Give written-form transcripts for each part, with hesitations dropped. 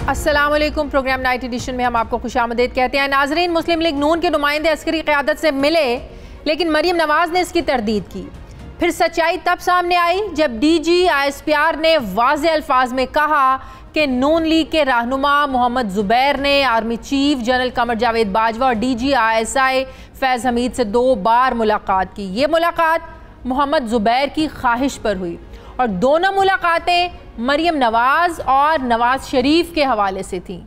अस्सलाम वालेकुम। Programme night addition में हम आपको खुशामदीद कहते हैं। नाजरीन, मुस्लिम लीग नून के नुमाइंदे अस्करी क़यादत से मिले, लेकिन मरीम नवाज़ ने इसकी तरदीद की। फिर सच्चाई तब सामने आई जब DG-ISPR ने वाज़े अल्फाज में कहा कि नून लीग के रहनुमा मोहम्मद ज़ुबैर ने army chief general Qamar Javed Bajwa और DG-ISI फैज़ हमीद से 2 बार मुलाकात की। ये मुलाकात मोहम्मद ज़ुबैर की ख्वाहिश पर हुई और दोनों मुलाकातें मरीम नवाज़ और नवाज़ शरीफ के हवाले से थीं।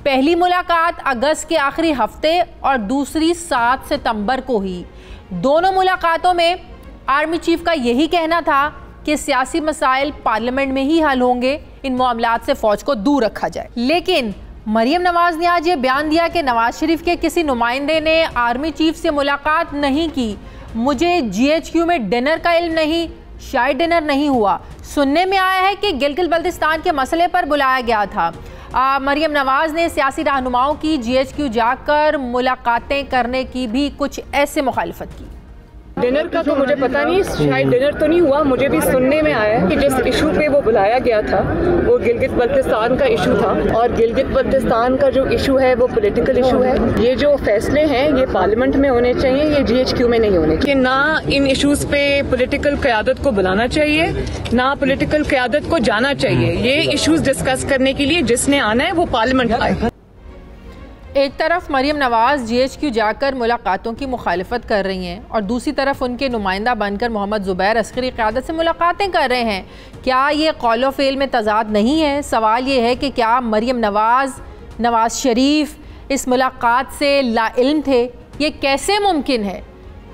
पहली मुलाकात अगस्त के आखिरी हफ्ते और दूसरी 7 सितंबर को हुई। दोनों मुलाकातों में आर्मी चीफ का यही कहना था कि सियासी मसाइल पार्लियामेंट में ही हल होंगे, इन मामलात से फ़ौज को दूर रखा जाए। लेकिन मरीम नवाज़ ने आज ये बयान दिया कि नवाज शरीफ के किसी नुमाइंदे ने आर्मी चीफ से मुलाकात नहीं की। मुझे GHQ में डिनर का इल्म नहीं, शायद डिनर नहीं हुआ। सुनने में आया है कि गिलगित बल्तिस्तान के मसले पर बुलाया गया था। मरीम नवाज़ ने सियासी रहनुमाओं की GHQ जाकर मुलाकातें करने की भी कुछ ऐसे मुखालफत की। डिनर का तो मुझे पता नहीं, शायद डिनर तो नहीं हुआ। मुझे भी सुनने में आया है कि जिस इशू पे वो बुलाया गया था वो गिलगित बल्तिस्तान का इशू था, और गिलगित बल्तिस्तान का जो इशू है वो पॉलिटिकल इशू है। ये जो फैसले हैं ये पार्लियामेंट में होने चाहिए, ये GHQ में नहीं होने चाहिए। ना इन इशूज पे पॉलिटिकल क़यादत को बुलाना चाहिए, ना पॉलिटिकल क़यादत को जाना चाहिए। ये इशूज डिस्कस करने के लिए जिसने आना है वो पार्लियामेंट आए। एक तरफ मरीम नवाज़ GHQ जाकर मुलाकातों की मुखालफत कर रही हैं और दूसरी तरफ उनके नुमाइंदा बनकर मोहम्मद ज़ुबैर अस्करी क़यादत से मुलाकातें कर रहे हैं। क्या ये कौलो फ़ेल में तज़ाद नहीं है? सवाल ये है कि क्या मरीम नवाज़, नवाज शरीफ इस मुलाकात से लाइल्म थे? ये कैसे मुमकिन है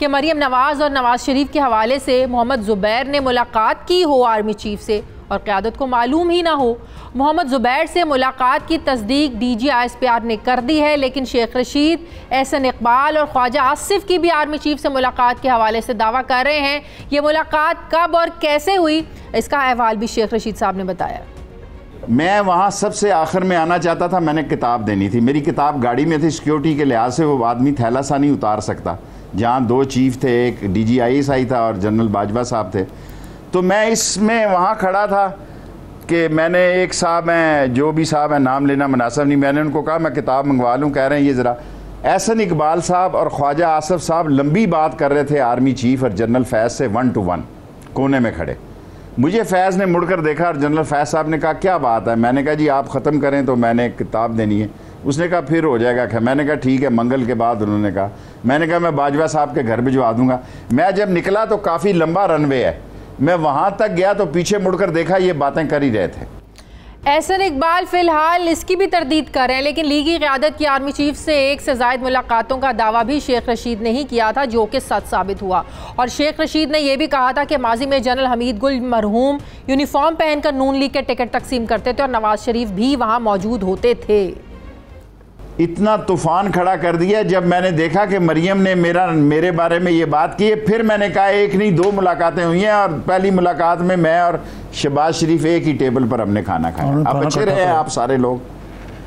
कि मरीम नवाज़ और नवाज शरीफ के हवाले से मोहम्मद ज़ुबैर ने मुलाकात की हो आर्मी चीफ से और क़यादत को मालूम ही ना हो? मोहम्मद ज़ुबैर से मुलाकात की तस्दीक DG-ISPR ने कर दी है, लेकिन शेख रशीद, एहसन इकबाल और ख्वाजा आसिफ की भी आर्मी चीफ से मुलाकात के हवाले से दावा कर रहे हैं। ये मुलाकात कब और कैसे हुई, इसका अहवाल भी शेख रशीद साहब ने बताया। मैं वहाँ सबसे आखिर में आना चाहता था, मैंने किताब देनी थी। मेरी किताब गाड़ी में थी, सिक्योरिटी के लिहाज से वो आदमी थैला सा नहीं उतार सकता। जहाँ 2 चीफ थे, एक DG-ISI था और जनरल बाजवा साहब थे। तो मैं इसमें वहाँ खड़ा था कि मैंने एक साहब हैं, जो भी साहब हैं, नाम लेना मुनासिब नहीं, मैंने उनको कहा मैं किताब मंगवा लूँ। कह रहे हैं ये ज़रा। एहसन इकबाल साहब और ख्वाजा आसिफ साहब लंबी बात कर रहे थे आर्मी चीफ और जनरल फैज़ से 1 to 1 कोने में खड़े। मुझे फैज़ ने मुड़कर देखा और जनरल फैज़ साहब ने कहा क्या बात है? मैंने कहा जी आप ख़त्म करें तो मैंने किताब देनी है। उसने कहा फिर हो जाएगा। मैंने कहा ठीक है। मंगल के बाद उन्होंने कहा, मैंने कहा मैं बाजवा साहब के घर भिजवा दूँगा। मैं जब निकला तो काफ़ी लंबा रनवे है, मैं वहां तक गया तो पीछे मुड़कर देखा ये बातें कर ही रहे थे। एहसन इकबाल फिलहाल इसकी भी तरदीद कर रहे हैं, लेकिन लीगी क़यादत की आर्मी चीफ से 1 से ज़ायद मुलाकातों का दावा भी शेख रशीद ने ही किया था, जो कि सच साबित हुआ। और शेख रशीद ने यह भी कहा था कि माजी में जनरल हमीद गुल मरहूम यूनिफॉर्म पहनकर नून लीग के टिकट तकसीम करते थे और नवाज शरीफ भी वहाँ मौजूद होते थे। इतना तूफान खड़ा कर दिया जब मैंने देखा कि मरियम ने मेरे बारे में ये बात की है। फिर मैंने कहा 1 नहीं 2 मुलाकातें हुई हैं और पहली मुलाकात में मैं और शहबाज शरीफ एक ही टेबल पर हमने खाना खाया। आप अच्छे रहे आप सारे लोग।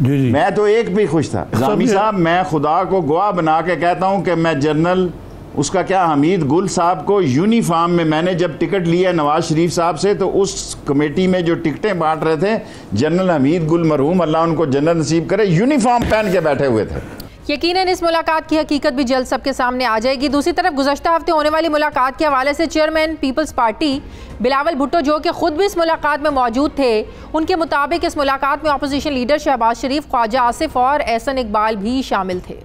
जी। मैं तो एक भी खुश था। जामी साहब, मैं खुदा को गवाह बना के कहता हूँ कि मैं जनरल उसका क्या हमीद गुल साहब को यूनिफॉर्म में, मैंने जब टिकट लिया नवाज शरीफ साहब से तो उस कमेटी में जो टिकटें बांट रहे थे जनरल हमीद गुल मरहूम, अल्लाह उनको जन्नत नसीब करे, यूनिफॉर्म पहन के बैठे हुए थे। यकीनन इस मुलाकात की हकीकत भी जल्द सबके सामने आ जाएगी। दूसरी तरफ गुज़श्ता हफ्ते होने वाली मुलाकात के हवाले से chairman peoples party Bilawal Bhutto, जो कि खुद भी इस मुलाकात में मौजूद थे, उनके मुताबिक इस मुलाकात में अपोजिशन लीडर शहबाज शरीफ, ख्वाजा आसिफ और एहसन इकबाल भी शामिल थे।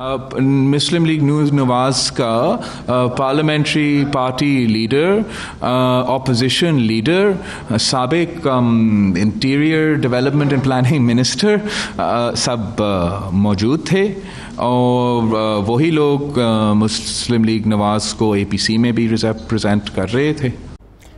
मुस्लिम लीग नवाज़ का parliamentary party leader, opposition leader, साबिक interior development and planning minister सब मौजूद थे और वही लोग मुस्लिम लीग नवाज़ को APC में भी रिप्रेजेंट कर रहे थे।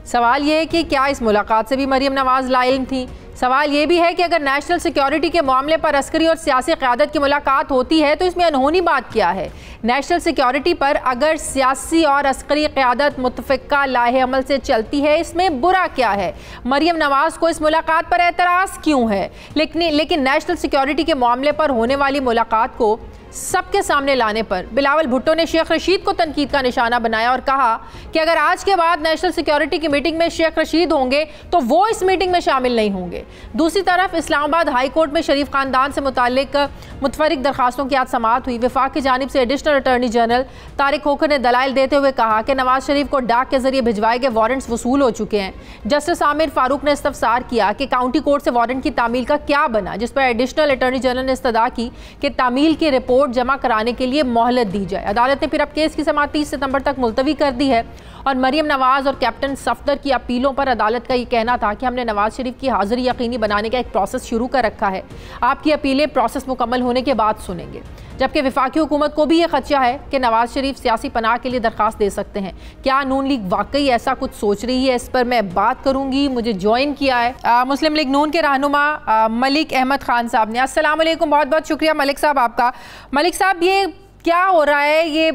सवाल ये है कि क्या इस मुलाकात से भी मरीम नवाज़ लाइल्म थी? सवाल ये भी है कि अगर नेशनल सिक्योरिटी के मामले पर अस्करी और सियासी क़यादत की मुलाकात होती है तो इसमें अनहोनी बात क्या है? नेशनल सिक्योरिटी पर अगर सियासी और अस्करी क़यादत मुतफ़िक़ा लाहे अमल से चलती है, इसमें बुरा क्या है? मरीम नवाज़ को इस मुलाकात पर एतराज़ क्यों है? लेकिन नेशनल सिक्योरिटी के मामले पर होने वाली मुलाकात को सबके सामने लाने पर बिलावल भुट्टो ने शेख रशीद को तनकीद का निशाना बनाया और कहा कि अगर आज के बाद नेशनल सिक्योरिटी की मीटिंग में शेख रशीद होंगे तो वो इस मीटिंग में शामिल नहीं होंगे। दूसरी तरफ इस्लामाबाद हाई कोर्ट में शरीफ खानदान से मुतालिक मुतफरिक दरखास्तों की आज समाअत हुई। वफाक की जानिब से additional attorney general Tariq Khokhar ने दलाइल देते हुए कहा कि नवाज शरीफ को डाक के जरिए भिजवाए गए वारंट्स वसूल हो चुके हैं। जस्टिस आमिर फारूक ने इस्तफसार किया कि काउंटी कोर्ट से वारंट की तामील का क्या बना, जिस पर एडिशनल अटॉर्नी जनरल ने इस्तदा की कि तामील की रिपोर्ट जमा कराने के लिए मोहलत दी जाए। अदालत ने फिर अब केस की समाअत 30 सितंबर तक मुलतवी कर दी है और मरियम नवाज और कैप्टन सफदर की अपीलों पर अदालत का ये कहना था कि हमने नवाज शरीफ की हाजिरी यकीनी बनाने का एक प्रोसेस शुरू कर रखा है, आपकी अपीलें प्रोसेस मुकम्मल होने के बाद सुनेंगे। जबकि वफाकी हुकूमत को भी ये खदशा है कि नवाज शरीफ सियासी पनाह के लिए दरख्वास्त दे सकते हैं। क्या नून लीग वाकई ऐसा कुछ सोच रही है, इस पर मैं बात करूंगी। मुझे ज्वाइन किया है मुस्लिम लीग नून के रहनुमा मलिक अहमद खान साहब ने। अस्सलाम वालेकुम, बहुत बहुत शुक्रिया मलिक साहब आपका। मलिक साहब, ये क्या हो रहा है? ये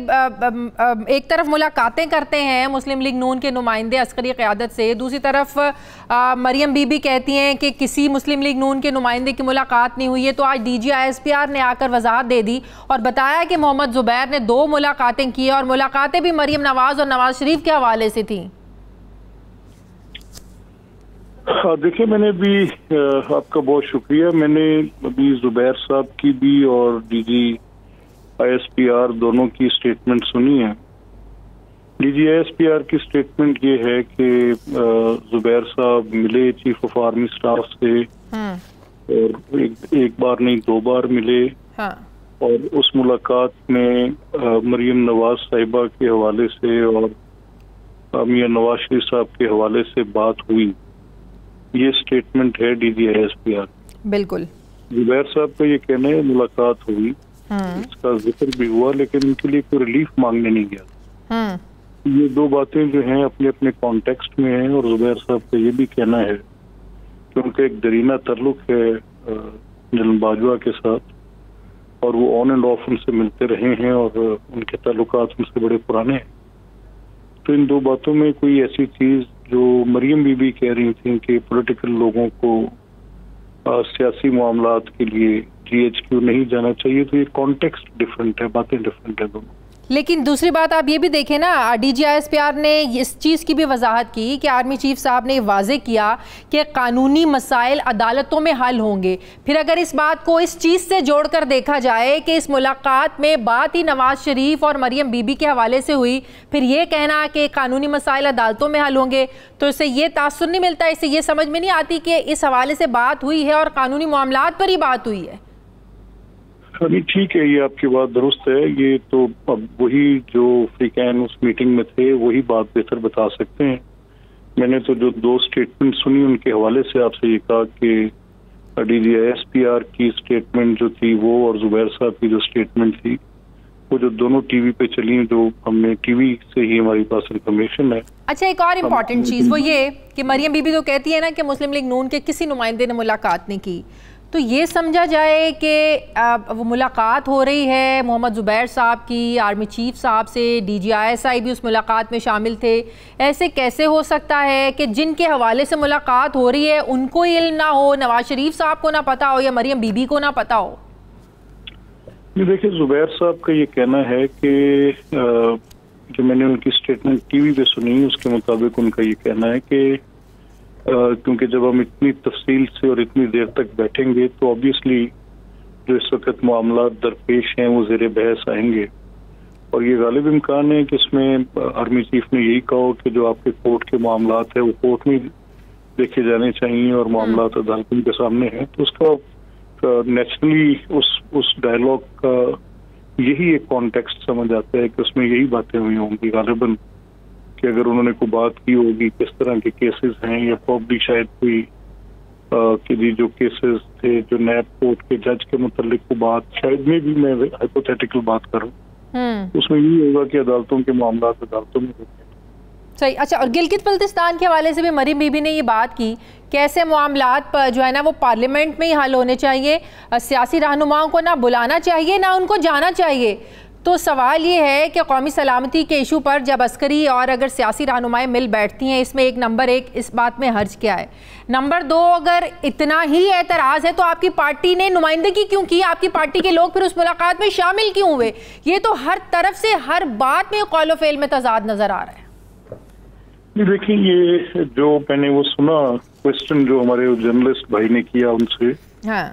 एक तरफ मुलाकातें करते हैं मुस्लिम लीग नून के नुमाइंदे अस्करी क़यादत से, दूसरी तरफ मरियम बीबी कहती हैं कि किसी मुस्लिम लीग नून के नुमाइंदे की मुलाकात नहीं हुई है। तो आज DG ISPR ने आकर वजाहत दे दी और बताया कि मोहम्मद ज़ुबैर ने 2 मुलाकातें की और मुलाकातें भी मरियम नवाज और नवाज शरीफ के हवाले से थी। देखिए, मैंने भी आपका बहुत शुक्रिया। मैंने अभी ज़ुबैर साहब की भी और DG ISPR दोनों की स्टेटमेंट सुनी है। DG ISPR की स्टेटमेंट ये है कि ज़ुबैर साहब मिले चीफ ऑफ आर्मी स्टाफ से और एक बार नहीं 2 बार मिले। हाँ। और उस मुलाकात में मरियम नवाज साहिबा के हवाले से और मियां नवाज शरीफ साहब के हवाले से बात हुई। ये स्टेटमेंट है DG ISPR। बिल्कुल। ज़ुबैर साहब का ये कहना है मुलाकात हुई, इसका जिक्र भी हुआ, लेकिन उनके लिए कोई रिलीफ मांगने नहीं गया। ये 2 बातें जो हैं अपने अपने कॉन्टेक्स्ट में हैं। और ज़ुबैर साहब का ये भी कहना है कि उनका एक दरीना ताल्लुक है जनरल बाजवा के साथ और वो ऑन एंड ऑफ उनसे मिलते रहे हैं और उनके ताल्लुकात उनसे बड़े पुराने हैं। तो इन 2 बातों में कोई ऐसी चीज जो मरियम बीबी कह रही थी कि पॉलिटिकल लोगों को सियासी मामलात के लिए GHQ नहीं जाना चाहिए, तो ये कॉन्टेक्स्ट डिफरेंट है, बातें डिफरेंट है दोनों। लेकिन दूसरी बात आप ये भी देखें ना, DG ISPR ने इस चीज़ की भी वजाहत की कि आर्मी चीफ साहब ने वाज़े किया कि कानूनी मसाइल अदालतों में हल होंगे। फिर अगर इस बात को इस चीज़ से जोड़कर देखा जाए कि इस मुलाकात में बात ही नवाज शरीफ और मरियम बीबी के हवाले से हुई, फिर ये कहना कि कानूनी मसाइल अदालतों में हल होंगे, तो इससे ये तासुर नहीं मिलता, इससे ये समझ में नहीं आती कि इस हवाले से बात हुई है और कानूनी मामलात पर ही बात हुई है। अभी ठीक है, ये आपकी बात दुरुस्त है। ये तो अब वही जो फ्रीकैन उस मीटिंग में थे वही बात बेहतर बता सकते हैं। मैंने तो जो 2 स्टेटमेंट सुनी उनके हवाले से आपसे ये कहा कि DG ISPR की स्टेटमेंट जो थी वो और ज़ुबैर साहब की जो स्टेटमेंट थी वो जो दोनों TV पे चली, जो हमने TV से ही हमारे पास इंफॉर्मेशन है। अच्छा, एक और इम्पॉर्टेंट चीज़ वो ये कि मरियम बीबी तो कहती है ना कि मुस्लिम लीग नून के किसी नुमाइंदे ने मुलाकात नहीं की, तो ये समझा जाए कि वो मुलाकात हो रही है मोहम्मद ज़ुबैर साहब की आर्मी चीफ साहब से, DG ISI भी उस मुलाकात में शामिल थे। ऐसे कैसे हो सकता है कि जिनके हवाले से मुलाकात हो रही है उनको इल्म ना हो, नवाज शरीफ साहब को ना पता हो या मरियम बीबी को ना पता हो? देखिए, ज़ुबैर साहब का ये कहना है कि जो मैंने उनकी स्टेटमेंट TV पे सुनी उसके मुताबिक उनका ये कहना है कि क्योंकि जब हम इतनी तफसील से और इतनी देर तक बैठेंगे तो ऑब्वियसली जो इस वक्त मामला दरपेश हैं वो ज़ेरे बहस आएंगे। और ये गालिब इम्कान है कि इसमें आर्मी चीफ ने यही कहा कि जो आपके कोर्ट के मामलात है वो कोर्ट में देखे जाने चाहिए और मामलात अदालतों के सामने हैं। तो उसका नेचुरली उस डायलॉग का यही एक कॉन्टेक्स्ट समझ आता है कि उसमें यही बातें हुई होंगी गालिबन, कि अगर उन्होंने कोई बात की होगी किस तरह के केसेस हैं या प्रॉब्ली शायद कोई कि जी जो केसेस थे जो नैब कोर्ट के जज के मुतालिक को बात, शायद में भी मैं हाइपोथेटिकल बात करूं, उसमें यही होगा कि अदालतों के मामला अदालतों में होते हैं। सही। अच्छा, और गिलगित बल्तिस्तान के हवाले से भी मरियम बीबी ने ये बात की कैसे मामलात पर जो है ना वो पार्लियामेंट में ही हल होने चाहिए, सियासी रहनुमाओं को ना बुलाना चाहिए ना उनको जाना चाहिए। तो सवाल ये है कि कौमी सलामती के इशू पर जब अस्करी और अगर सियासी रहनुमाएं मिल बैठती हैं, इसमें एक नंबर एक इस बात में हर्ज क्या है, नंबर दो अगर इतना ही एतराज़ है तो आपकी पार्टी ने नुमाइंदगी क्यों की, आपकी पार्टी के लोग फिर उस मुलाकात में शामिल क्यों हुए? ये तो हर तरफ से हर बात में कौलो फेल में तजाद नजर आ रहा है। देखिए, ये जो मैंने वो सुना क्वेश्चन जो हमारे जर्नलिस्ट भाई ने किया उनसे, हाँ,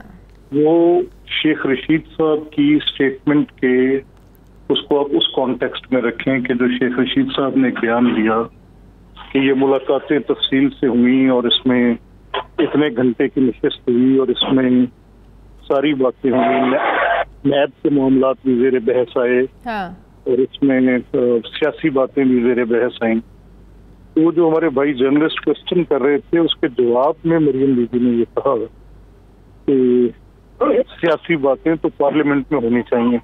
वो शेख रशीद साहब की स्टेटमेंट के उसको आप उस कॉन्टेक्स्ट में रखें कि जो शेख रशीद साहब ने बयान दिया कि ये मुलाकातें तफसील से हुई और इसमें इतने घंटे की नशिस्त हुई और इसमें सारी बातें हुई, नैब के मामलात भी ज़ेर बहस आए, हाँ, और इसमें सियासी बातें भी ज़ेर बहस आई। तो जो हमारे भाई जर्नलिस्ट क्वेश्चन कर रहे थे उसके जवाब में मरियम बीबी ने ये कहा कि सियासी बातें तो पार्लियामेंट में होनी चाहिए,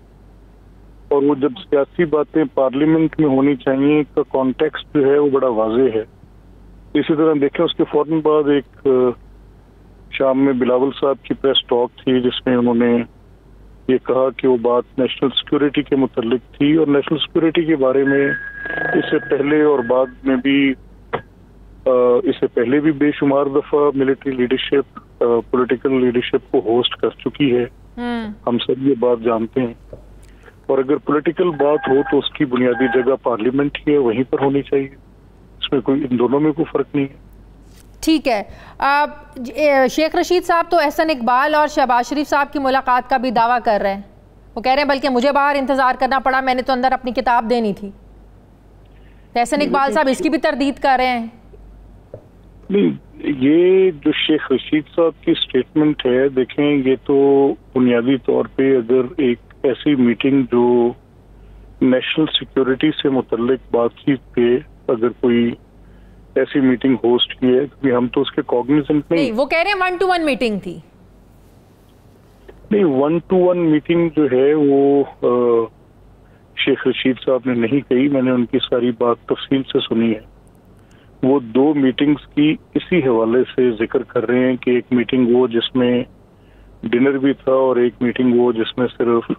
और वो जब सियासी बातें पार्लियामेंट में होनी चाहिए का कॉन्टेक्स्ट जो है वो बड़ा वाज़ेह है। इसी तरह देखें, उसके फौरन बाद एक शाम में बिलावल साहब की प्रेस टॉक थी जिसमें उन्होंने ये कहा कि वो बात नेशनल सिक्योरिटी के मुतल्लिक थी, और नेशनल सिक्योरिटी के बारे में इससे पहले और बाद में भी इससे पहले भी बेशुमार दफ़ा मिलिट्री लीडरशिप पॉलिटिकल लीडरशिप को होस्ट कर चुकी है, हम सब ये बात जानते हैं। और अगर पॉलिटिकल बात हो तो उसकी बुनियादी जगह पार्लियामेंट ही है, वहीं पर होनी चाहिए, इसमें कोई इन दोनों में कोई फ़र्क नहीं है। ठीक है, शेख रशीद साहब तो एहसन इकबाल और शहबाज शरीफ साहब की मुलाकात का भी दावा कर रहे हैं, वो कह रहे हैं बल्कि मुझे बाहर इंतज़ार करना पड़ा, मैंने तो अंदर अपनी किताब देनी थी। एहसन इकबाल साहब इसकी भी तरदीद कर रहे हैं। नहीं, ये जो शेख रशीद साहब की स्टेटमेंट है, देखें, ये तो बुनियादी तौर पे अगर एक ऐसी मीटिंग जो नेशनल सिक्योरिटी से मुतल्लिक बातचीत पे अगर कोई ऐसी मीटिंग होस्ट की है, क्योंकि हम तो उसके कॉग्निजेंट नहीं, वो कह रहे हैं 1-to-1 मीटिंग थी। नहीं, 1-to-1 मीटिंग जो है वो शेख रशीद साहब ने नहीं कही, मैंने उनकी सारी बात तफसील से सुनी है। वो दो मीटिंग्स की इसी हवाले से जिक्र कर रहे हैं कि एक मीटिंग वो जिसमें डिनर भी था और एक मीटिंग वो जिसमें सिर्फ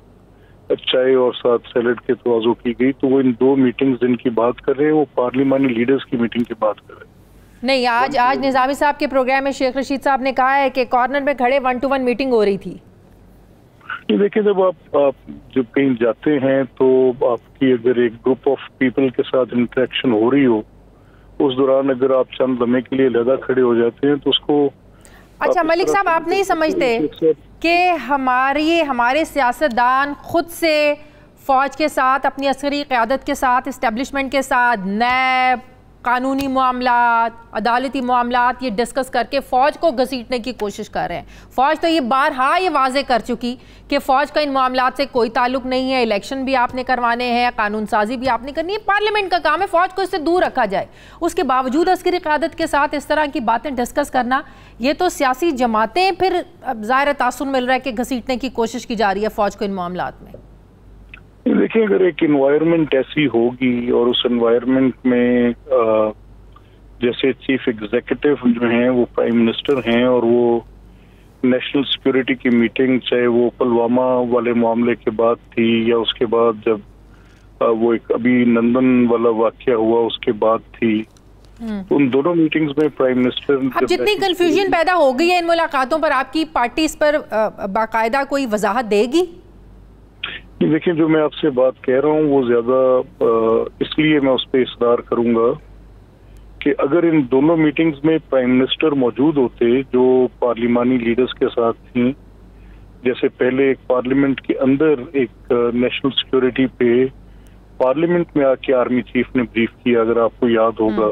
चाय और साथ सैलड के तवाज़ो की गई। तो वो इन दो मीटिंग्स जिनकी बात कर रहे हैं वो पार्लिमानी लीडर्स की मीटिंग की बात कर रहे हैं। नहीं, आज निज़ामी साहब के प्रोग्राम में शेख रशीद साहब ने कहा है कि कॉर्नर में खड़े 1-to-1 मीटिंग हो रही थी। देखिए, जब आप जब कहीं जाते हैं तो आपकी अगर एक ग्रुप ऑफ पीपल के साथ इंटरेक्शन हो रही हो, उस दौरान अगर आप चंद लम्हे के लिए लगा खड़े हो जाते हैं तो उसको। अच्छा मलिक साहब, आप नहीं समझते कि हमारे सियासतदान खुद से फ़ौज के साथ, अपनी अस्करी क़यादत के साथ, इस्टेब्लिशमेंट के साथ, नैब, कानूनी मामलात, अदालती मामलात ये डिस्कस करके फ़ौज को घसीटने की कोशिश कर रहे हैं? फ़ौज तो ये बारहा ये वाज़े कर चुकी कि फ़ौज का इन मामलात से कोई ताल्लुक़ नहीं है, इलेक्शन भी आपने करवाने हैं, कानून साजी भी आपने करनी है, पार्लियामेंट का काम है, फ़ौज को इससे दूर रखा जाए। उसके बावजूद अस्करी क़यादत के साथ इस तरह की बातें डिस्कस करना, ये तो सियासी जमातें फिर ज़ाहिर तासुर मिल रहा है कि घसीटने की कोशिश की जा रही है फ़ौज को इन मामलात में। देखिए, अगर एक इन्वायरमेंट ऐसी होगी और उस इन्वायरमेंट में जैसे चीफ एग्जीक्यूटिव जो हैं वो प्राइम मिनिस्टर हैं और वो नेशनल सिक्योरिटी की मीटिंग, चाहे वो पुलवामा वाले मामले के बाद थी या उसके बाद जब वो एक अभी नंदन वाला वाकया हुआ उसके बाद थी, तो उन दोनों मीटिंग्स में प्राइम मिनिस्टर। अब जितनी कंफ्यूजन पैदा हो गई है इन मुलाकातों पर, आपकी पार्टी इस पर बाकायदा कोई वजाहत देगी? देखिए, जो मैं आपसे बात कह रहा हूँ वो ज्यादा इसलिए मैं उस पर इसरार करूंगा कि अगर इन दोनों मीटिंग्स में प्राइम मिनिस्टर मौजूद होते जो पार्लिमानी लीडर्स के साथ थी, जैसे पहले एक पार्लियामेंट के अंदर एक नेशनल सिक्योरिटी पे पार्लियामेंट में आके आर्मी चीफ ने ब्रीफ किया, अगर आपको याद होगा,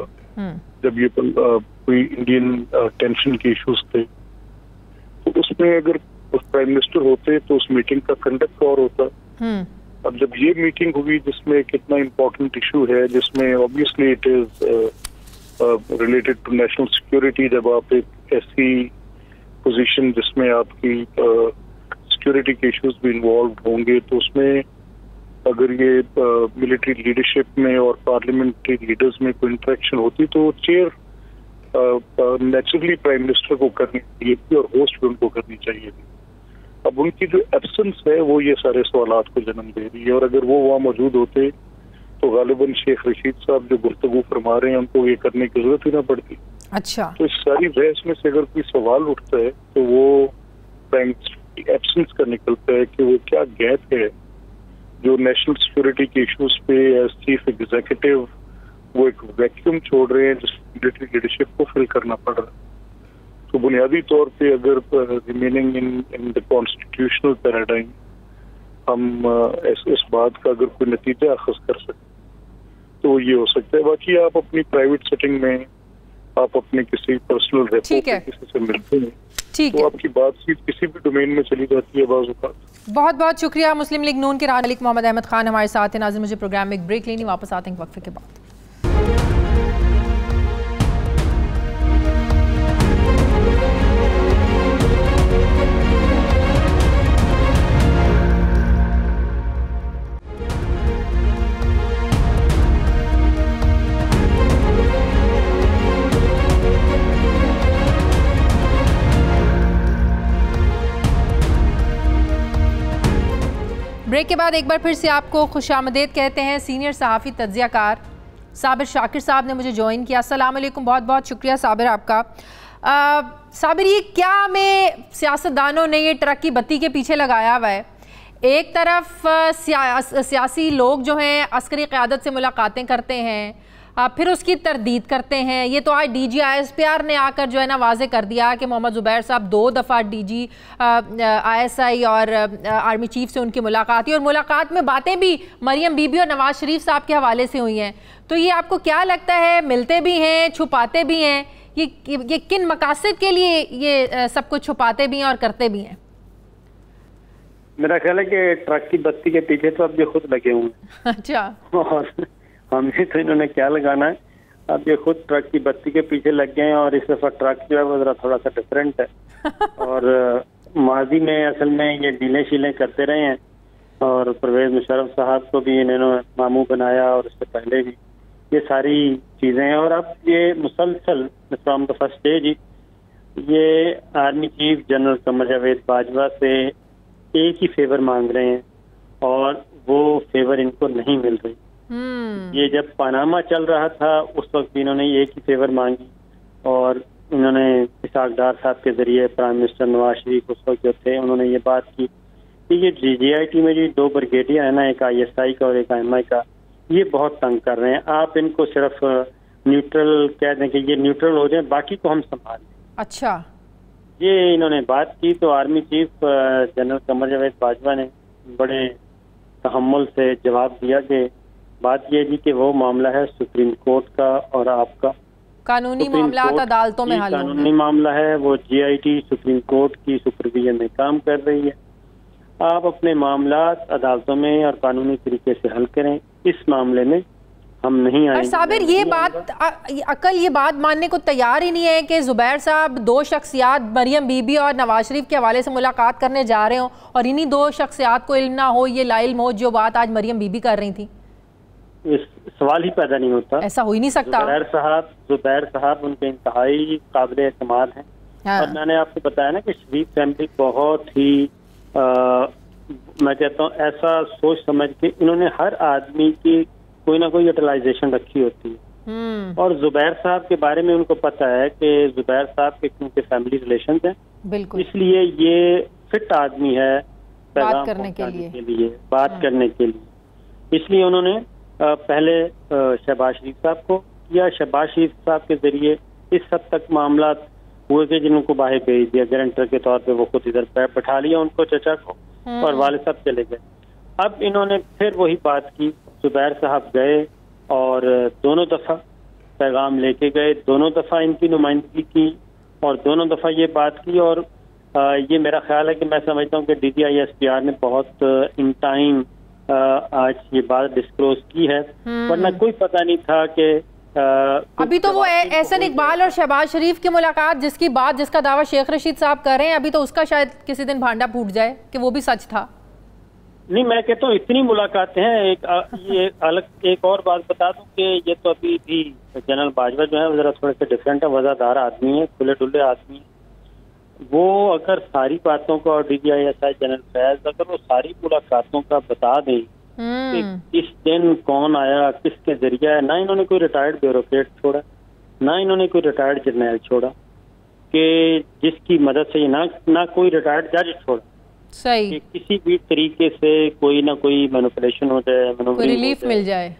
जब ये कोई इंडियन टेंशन के इश्यूज थे, तो उसमें अगर उस प्राइम मिनिस्टर होते तो उस मीटिंग का कंडक्ट और होता। अब जब ये मीटिंग हुई जिसमें कितना इम्पोर्टेंट इशू है, जिसमें obviously it is related to national security, जब आप एक ऐसी पोजीशन जिसमें आपकी सिक्योरिटी के इश्यूज भी इन्वॉल्व होंगे, तो उसमें अगर ये मिलिट्री लीडरशिप में और पार्लियामेंट्री लीडर्स में कोई इंटरेक्शन होती तो चेयर नेचुरली प्राइम मिनिस्टर को करनी चाहिए थी और होस्ट भी उनको करनी चाहिए थी। अब उनकी जो एब्सेंस है वो ये सारे सवालात को जन्म दे रही है, और अगर वो वहाँ मौजूद होते तो गालिबन शेख रशीद साहब जो गुफ्तगू फरमा रहे हैं उनको ये करने की जरूरत ही ना पड़ती। अच्छा, तो इस सारी बहस में से अगर कोई सवाल उठता है तो वो बैंक की एब्सेंस का निकलता है कि वो क्या गैप है जो नेशनल सिक्योरिटी के इश्यूज पे एज चीफ एग्जीक्यूटिव वो एक वैक्यूम छोड़ रहे हैं जिस मिलिट्री लीडरशिप को फिल करना पड़ रहा है। तो बुनियादी तौर पे अगर remaining in the constitutional paradigm हम इस बात का अगर कोई नतीजा अखज़ कर सकें तो ये हो सकता है। बाकी आप अपनी प्राइवेट सेटिंग में आप अपने किसी पर्सनल रेपो पे किसी से मिलते हैं तो आपकी बातचीत किसी भी डोमेन में चली जाती है बाज़ औक़ात। बहुत बहुत शुक्रिया। मुस्लिम लीग नून के रहनुमा मलिक मोहम्मद अहमद खान हमारे साथ हैं। नाज़रीन, मुझे प्रोग्राम में एक ब्रेक लेनी, वापस आते हैं वक्फे के बाद। ब्रेक के बाद एक बार फिर से आपको खुशामदीद कहते हैं। सीनियर सहाफ़ी तज्ज़ियाकार साबिर शाकिर साहब ने मुझे ज्वाइन किया। अस्सलाम वालेकुम, बहुत बहुत शुक्रिया साबिर आपका। साबिर, ये क्या हमें सियासतदानों ने ये ट्रक की बत्ती के पीछे लगाया हुआ है? एक तरफ सियासी लोग जो हैं अस्करी क़यादत से मुलाकातें करते हैं, फिर उसकी तरदीद करते हैं। ये तो आज DG/ISPR ने आकर जो है ना वाज़े कर दिया कि मोहम्मद ज़ुबैर साहब 2 दफ़ा DG ISI और आर्मी चीफ से उनकी मुलाकात हुई, और मुलाकात में बातें भी मरियम बीबी और नवाज शरीफ साहब के हवाले से हुई हैं। तो ये आपको क्या लगता है, मिलते भी हैं, छुपाते भी हैं? ये किन मकासद के लिए ये सब कुछ छुपाते भी हैं और करते भी हैं? मेरा ख्याल है कि ट्रक की बत्ती के पीछे तो अब ये खुद लगे हुए हैं। अच्छा, और हमने तो इन्होंने क्या लगाना है, अब ये खुद ट्रक की बत्ती के पीछे लग गए हैं। और इस दफा ट्रक जो है वो जरा थोड़ा सा डिफरेंट है और माजी में असल में ये डीलें शीलें करते रहे हैं, और परवेज मुशर्रफ साहब को भी इन्होंने मामू बनाया और उससे पहले भी ये सारी चीजें हैं। और अब ये मुसलसल फ्रॉम द फर्स्ट स्टेज ये army chief general Qamar Javed Bajwa से एक ही फेवर मांग रहे हैं, और वो फेवर इनको नहीं मिल रही। ये जब पनामा चल रहा था उस वक्त इन्होंने एक ही फेवर मांगी, और इन्होंने इसाक डार साहब के जरिए प्राइम मिनिस्टर नवाज शरीफ उस वक्त जो थे उन्होंने ये बात की कि ये GIT में जो 2 ब्रिगेडियर है ना, एक ISI का और एक IMI का, ये बहुत तंग कर रहे हैं। आप इनको सिर्फ न्यूट्रल कह दें कि ये न्यूट्रल हो जाए, बाकी को हम संभाल लें। अच्छा, ये इन्होंने बात की तो army chief general Qamar Javed Bajwa ने बड़े तहम्मुल से जवाब दिया कि बात यह जी कि वो मामला है सुप्रीम कोर्ट का और आपका कानूनी मामला अदालतों में हल होंगे। कानूनी मामला है, वो GIT सुप्रीम कोर्ट की सुपरविजन में काम कर रही है। आप अपने मामला अदालतों में और कानूनी तरीके से हल करें, इस मामले में हम नहीं आएंगे। साबिर, ये बात अकल ये बात मानने को तैयार ही नहीं है कि ज़ुबैर साहब 2 शख्सियात मरियम बीबी और नवाज शरीफ के हवाले से मुलाकात करने जा रहे हों और इन्हीं 2 शख्सियात को इल्म ना हो, ये लाइल हो जो बात आज मरियम बीबी कर रही थी। इस सवाल ही पैदा नहीं होता, ऐसा हो ही नहीं सकता। ज़ुबैर साहब उनके इंतहाई काबिल एतमाद हैं। और मैंने आपको बताया ना कि शरीफ फैमिली बहुत ही मैं कहता हूँ ऐसा सोच समझ के इन्होंने हर आदमी की कोई ना कोई यूटिलाइजेशन रखी होती है। और ज़ुबैर साहब के बारे में उनको पता है कि ज़ुबैर साहब के क्योंकि फैमिली रिलेशन हैं, बिल्कुल, इसलिए ये फिट आदमी है बात करने के लिए, बात करने के लिए। इसलिए उन्होंने पहले शहबाज शरीफ साहब को किया, शहबाज शरीफ साहब के जरिए इस हद तक मामला हुए कि जिनको बाहर भेज दिया, गारंटर के तौर पे वो खुद इधर बैठा लिया उनको, चचा को, और वाले साहब चले गए। अब इन्होंने फिर वही बात की, ज़ुबैर साहब गए और दोनों दफा पैगाम लेके गए, दोनों दफा इनकी नुमाइंदगी की और दोनों दफा ये बात की। और ये मेरा ख्याल है कि मैं समझता हूँ कि DG/ISPR ने बहुत इन टाइम आज ये बात डिस्क्लोज की है, वरना कोई पता नहीं था कि अभी तो वो एहसन इकबाल और शहबाज शरीफ की मुलाकात जिसका दावा शेख रशीद साहब कर रहे हैं, अभी तो उसका शायद किसी दिन भांडा फूट जाए कि वो भी सच था। नहीं, मैं कहता हूँ इतनी मुलाकातें हैं। ये अलग एक और बात बता दूं कि ये तो अभी भी जनरल बाजवा जो है वो जरा थोड़े से डिफरेंट है, वजादार आदमी है, खुले डुल्ले आदमी है। वो अगर सारी बातों का, और DGISI जनरल फैज अगर वो सारी मुलाकातों का बता दें कि किस दिन कौन आया, किसके जरिए, ना इन्होंने कोई रिटायर्ड ब्यूरोक्रेट छोड़ा, ना इन्होंने कोई रिटायर्ड जर्नैल छोड़ा कि जिसकी मदद से ना कोई रिटायर्ड जज छोड़ा, सही, कि किसी भी तरीके से कोई ना कोई मैनिपुलेशन हो जाए, कोई रिलीफ मिल जाए,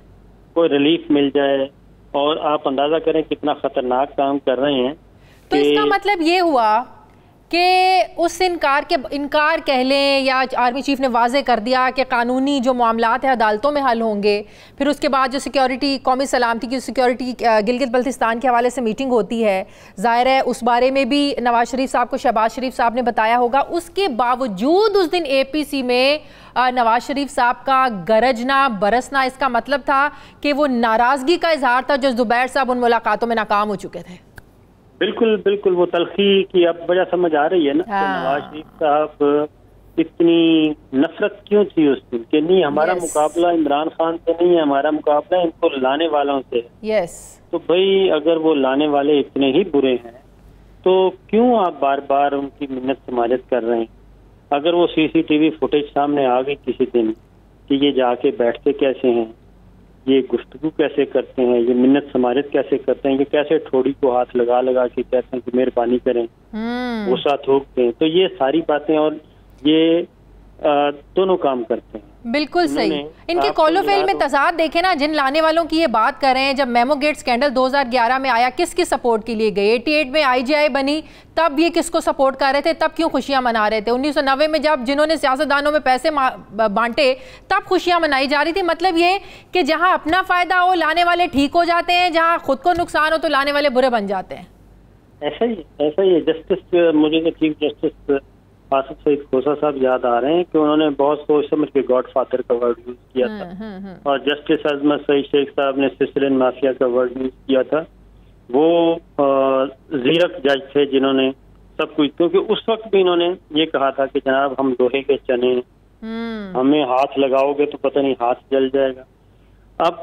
कोई रिलीफ मिल जाए। और आप अंदाजा करें कितना खतरनाक काम कर रहे हैं। तो इसका मतलब ये हुआ कि उस इनकार कह लें, या आर्मी चीफ ने वाजे कर दिया कि कानूनी जो मामलात है अदालतों में हल होंगे। फिर उसके बाद जो सिक्योरिटी, कौमी सलामती की सिक्योरिटी गिलगित बल्तिस्तान के हवाले से मीटिंग होती है, ज़ाहिर है उस बारे में भी नवाज शरीफ साहब को शहबाज शरीफ साहब ने बताया होगा। उसके बावजूद उस दिन APC में नवाज शरीफ साहब का गरजना बरसना, इसका मतलब था कि वो नाराज़गी का इजहार था जो जुबैर साहब उन मुलाकातों में नाकाम हो चुके थे। बिल्कुल बिल्कुल, वो तलखी की अब वजह समझ आ रही है ना। हाँ। नवाज शरीफ साहब इतनी नफरत क्यों थी उस दिन कि नहीं हमारा मुकाबला इमरान खान से नहीं है, हमारा मुकाबला इनको लाने वालों से है। यस। तो भाई अगर वो लाने वाले इतने ही बुरे हैं तो क्यों आप बार बार उनकी मिन्नत समाजत कर रहे हैं? अगर वो CCTV फुटेज सामने आ गई किसी दिन कि ये जाके बैठते कैसे हैं, ये गुफ्तगू कैसे करते हैं, ये मिन्नत समाजत कैसे करते हैं, ये कैसे ठोड़ी को हाथ लगा लगा के कहते हैं कि मेहरबानी करें, गुस्सा थोकते हैं, तो ये सारी बातें और ये दोनों काम करते हैं। बिल्कुल सही। इनके कॉलोफेल में तजाद देखे ना, जिन लाने वालों की ये बात कर रहे हैं। जब मेमो गेट स्कैंडल 2011 में आया, किसकी सपोर्ट के लिए गए? 88 में IGI बनी, तब ये किसको सपोर्ट कर रहे थे, तब क्यों खुशियां मना रहे थे? 1990 में जब जिन्होंने सियासतदानों में पैसे बांटे तब खुशियां मनाई जा रही थी। मतलब ये कि जहां अपना फायदा हो लाने वाले ठीक हो जाते हैं, जहां खुद को नुकसान हो तो लाने वाले बुरे बन जाते हैं। ऐसा ही है। जस्टिस, मुझे तो चीफ जस्टिस आसिफ सईद खोसा साहब याद आ रहे हैं कि उन्होंने बहुत सोच समझ के गॉडफादर का वर्ड यूज किया था, और जस्टिस अजमत सईद शेख साहब ने सिसिलियन माफिया का वर्ड यूज किया था। वो जीरक जज थे जिन्होंने सब कुछ, क्योंकि उस वक्त भी इन्होंने ये कहा था कि जनाब हम लोहे के चने, हमें हाथ लगाओगे तो पता नहीं हाथ जल जाएगा। अब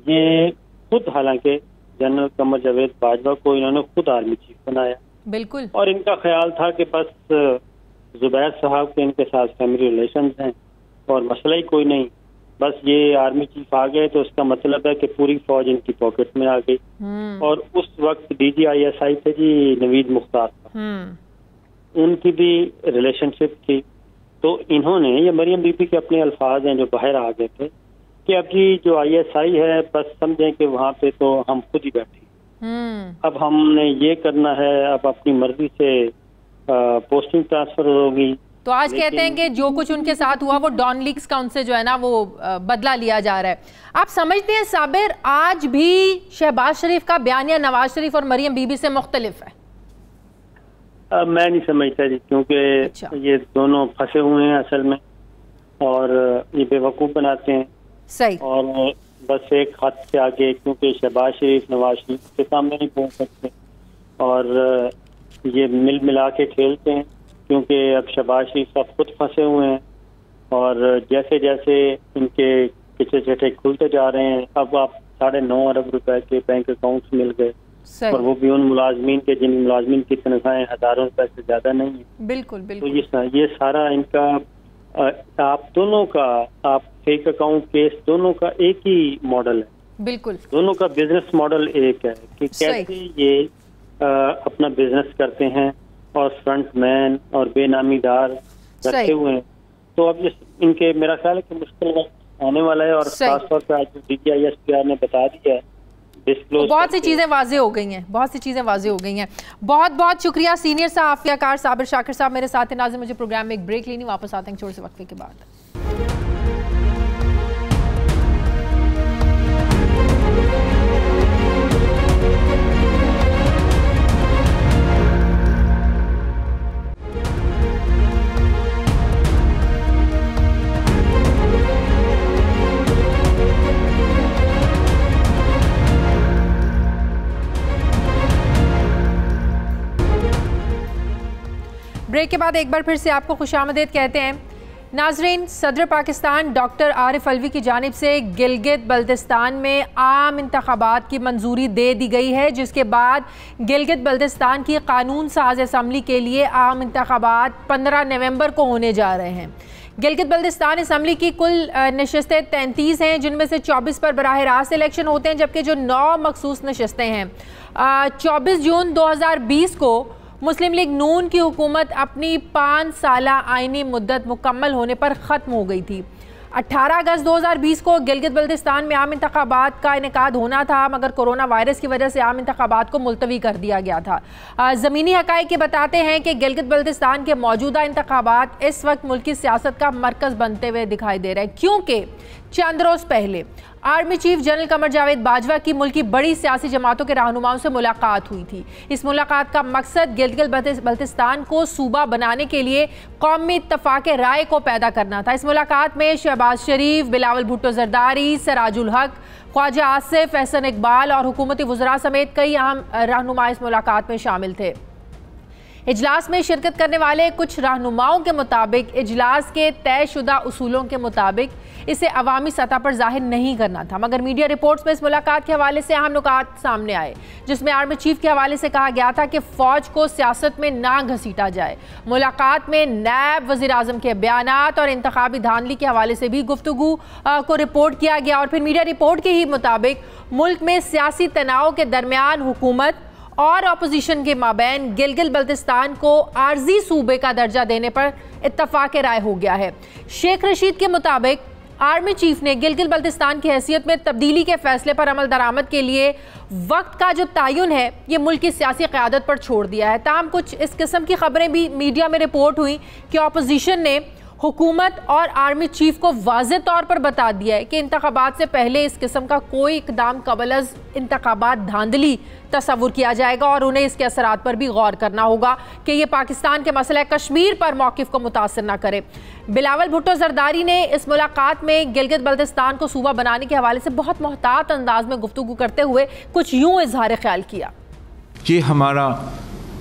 ये खुद, हालांकि जनरल कमर जावेद बाजवा को इन्होंने खुद आर्मी चीफ बनाया, बिल्कुल, और इनका ख्याल था कि बस जुबैर साहब के इनके साथ फैमिली रिलेशंस हैं और मसला ही कोई नहीं, बस ये आर्मी चीफ आ गए तो उसका मतलब है कि पूरी फौज इनकी पॉकेट में आ गई। और उस वक्त DGISI थे जी नवीद मुख्तार साहब, उनकी भी रिलेशनशिप थी। तो इन्होंने, ये मरियम बीबी के अपने अल्फाज हैं जो बाहर आ गए थे, कि अब जी जो ISI है बस समझें कि वहाँ पे तो हम खुद ही बैठे, अब हमने ये करना है, अब अपनी मर्जी से पोस्टिंग ट्रांसफर होगी। तो आज कहते हैं कि जो कुछ उनके साथ हुआ वो डॉन लीक्स का उनसे जो है ना वो बदला लिया जा रहा है। आप समझते हैं साबिर, आज भी शहबाज शरीफ का बयानिया नवाज शरीफ और मरियम बीबी से मुख्तलिफ है? मैं नहीं समझता जी, क्योंकि ये दोनों फंसे हुए हैं असल में, और ये बेवकूफ़ बनाते हैं। सही। और बस एक हद से आगे, क्योंकि शहबाज शरीफ नवाज शरीफ के सामने नहीं पहुंच सकते, और ये मिला के खेलते हैं, क्योंकि अब शहबाज शरीफ साहब खुद फंसे हुए हैं, और जैसे जैसे इनके किचे चटे खुलते जा रहे हैं, अब आप 9.5 अरब रुपए के बैंक अकाउंट्स मिल गए, और वो भी उन मुलाजमीन के जिन मुलाजमीन की तनख्वाहें हजारों रुपए से ज्यादा नहीं है। बिल्कुल बिल्कुल। तो ये सारा इनका, आप दोनों का, आप फेक अकाउंट केस दोनों का एक ही मॉडल है। बिल्कुल, दोनों का बिजनेस मॉडल एक है कि कैसे ये अपना बिजनेस करते हैं, और फ्रंटमैन और बेनामीदार रखे हुए हैं। तो अब इनके, मेरा ख्याल है कि मुश्किल वक्त आने वाला है, और खासतौर पर आज DGISPR ने बता दिया है, बहुत सी चीज़ें वाजे हो गई हैं, बहुत सी चीज़ें वाजे हो गई हैं। बहुत बहुत शुक्रिया सीनियर सहाफ़ियाकार साबिर शाकिर साहब मेरे साथ हैं। नाज़रीन, मुझे प्रोग्राम में एक ब्रेक लेनी, वापस आते हैं छोटे से वक्फे के बाद। ब्रेक के बाद एक बार फिर से आपको खुशामदीद कहते हैं। नाजरीन, सदर पाकिस्तान डॉक्टर आरिफ अलवी की जानिब से गिलगित बल्तिस्तान में आम इंतखाबात की मंजूरी दे दी गई है, जिसके बाद गिलगित बल्तिस्तान की कानून साज असम्बली के लिए आम इंतखाबात 15 नवंबर को होने जा रहे हैं। गिलगित बल्तिस्तान असम्बली की कुल नशस्तें 33 हैं, जिनमें से 24 पर बराह रास्त इलेक्शन होते हैं, जबकि जो 9 मखसूस नशस्तें हैं 24 जून 2020 को मुस्लिम लीग नून की हुकूमत अपनी 5 साला आइनी मुद्दत मुकम्मल होने पर ख़त्म हो गई थी। 18 अगस्त 2020 को गिलगित बल्तिस्तान में आम इंतखाबात का इनेकाद होना था, मगर कोरोना वायरस की वजह से आम इंतखाबात को मुलतवी कर दिया गया था। ज़मीनी हक़ाइक़ बताते हैं कि गिलगित बल्तिस्तान के मौजूदा इंतखाबात इस वक्त मुल्की सियासत का मरकज़ बनते हुए दिखाई दे रहे हैं, क्योंकि चंद रोज़ पहले army chief general Qamar Javed Bajwa की मुल्की बड़ी सियासी जमातों के रहनुमाओं से मुलाकात हुई थी। इस मुलाकात का मकसद गिलगित बल्तिस्तान को सूबा बनाने के लिए कौमी इत्तफाक राय को पैदा करना था। इस मुलाकात में शहबाज शरीफ, बिलावल भुट्टो जरदारी, सराजुल हक, ख्वाजा आसिफ, एहसन इकबाल और हुकूमती वज़रा समेत कई अहम रहनुमा इस मुलाकात में शामिल थे। इजलास में शिरकत करने वाले कुछ रहनुमाओं के मुताबिक इजलास के तयशुदा उसूलों के मुताबिक इसे अवामी सतह पर जाहिर नहीं करना था, मगर मीडिया रिपोर्ट्स में इस मुलाकात के हवाले से अहम नुकात सामने आए, जिसमें आर्मी चीफ के हवाले से कहा गया था कि फ़ौज को सियासत में ना घसीटा जाए। मुलाकात में नायब वज़ीर आज़म के बयानात और इंतखाबी धांधली के हवाले से भी गुफ्तगू को रिपोर्ट किया गया। और फिर मीडिया रिपोर्ट के ही मुताबिक मुल्क में सियासी तनाव के दरमियान हुकूमत और अपोजिशन के माबैन गिलगित बल्तिस्तान को आर्जी सूबे का दर्जा देने पर इत्तफाक राय हो गया है। शेख रशीद के मुताबिक आर्मी चीफ ने गिलगित बल्तिस्तान की हैसियत में तब्दीली के फैसले पर अमल दरामद के लिए वक्त का जो तयन है ये मुल्क की सियासी क़यादत पर छोड़ दिया है। ताहम कुछ इस किस्म की खबरें भी मीडिया में रिपोर्ट हुई कि अपोजिशन ने हुकूमत और आर्मी चीफ को वाज़े तौर पर बता दिया है कि इंतखाबात से पहले इस किस्म का कोई इकदाम कबल अज़ इंतखाबात धांधली तस्वुर किया जाएगा और उन्हें इसके असरात पर भी गौर करना होगा कि ये पाकिस्तान के मसला कश्मीर पर मौक़िफ़ को मुतासर न करे। बिलावल भुट्टो जरदारी ने इस मुलाकात में गिलगित बल्तिस्तान को सूबा बनाने के हवाले से बहुत मोहतात अंदाज में गुफ्तगू करते हुए कुछ यूँ इजहार ख्याल किया। ये हमारा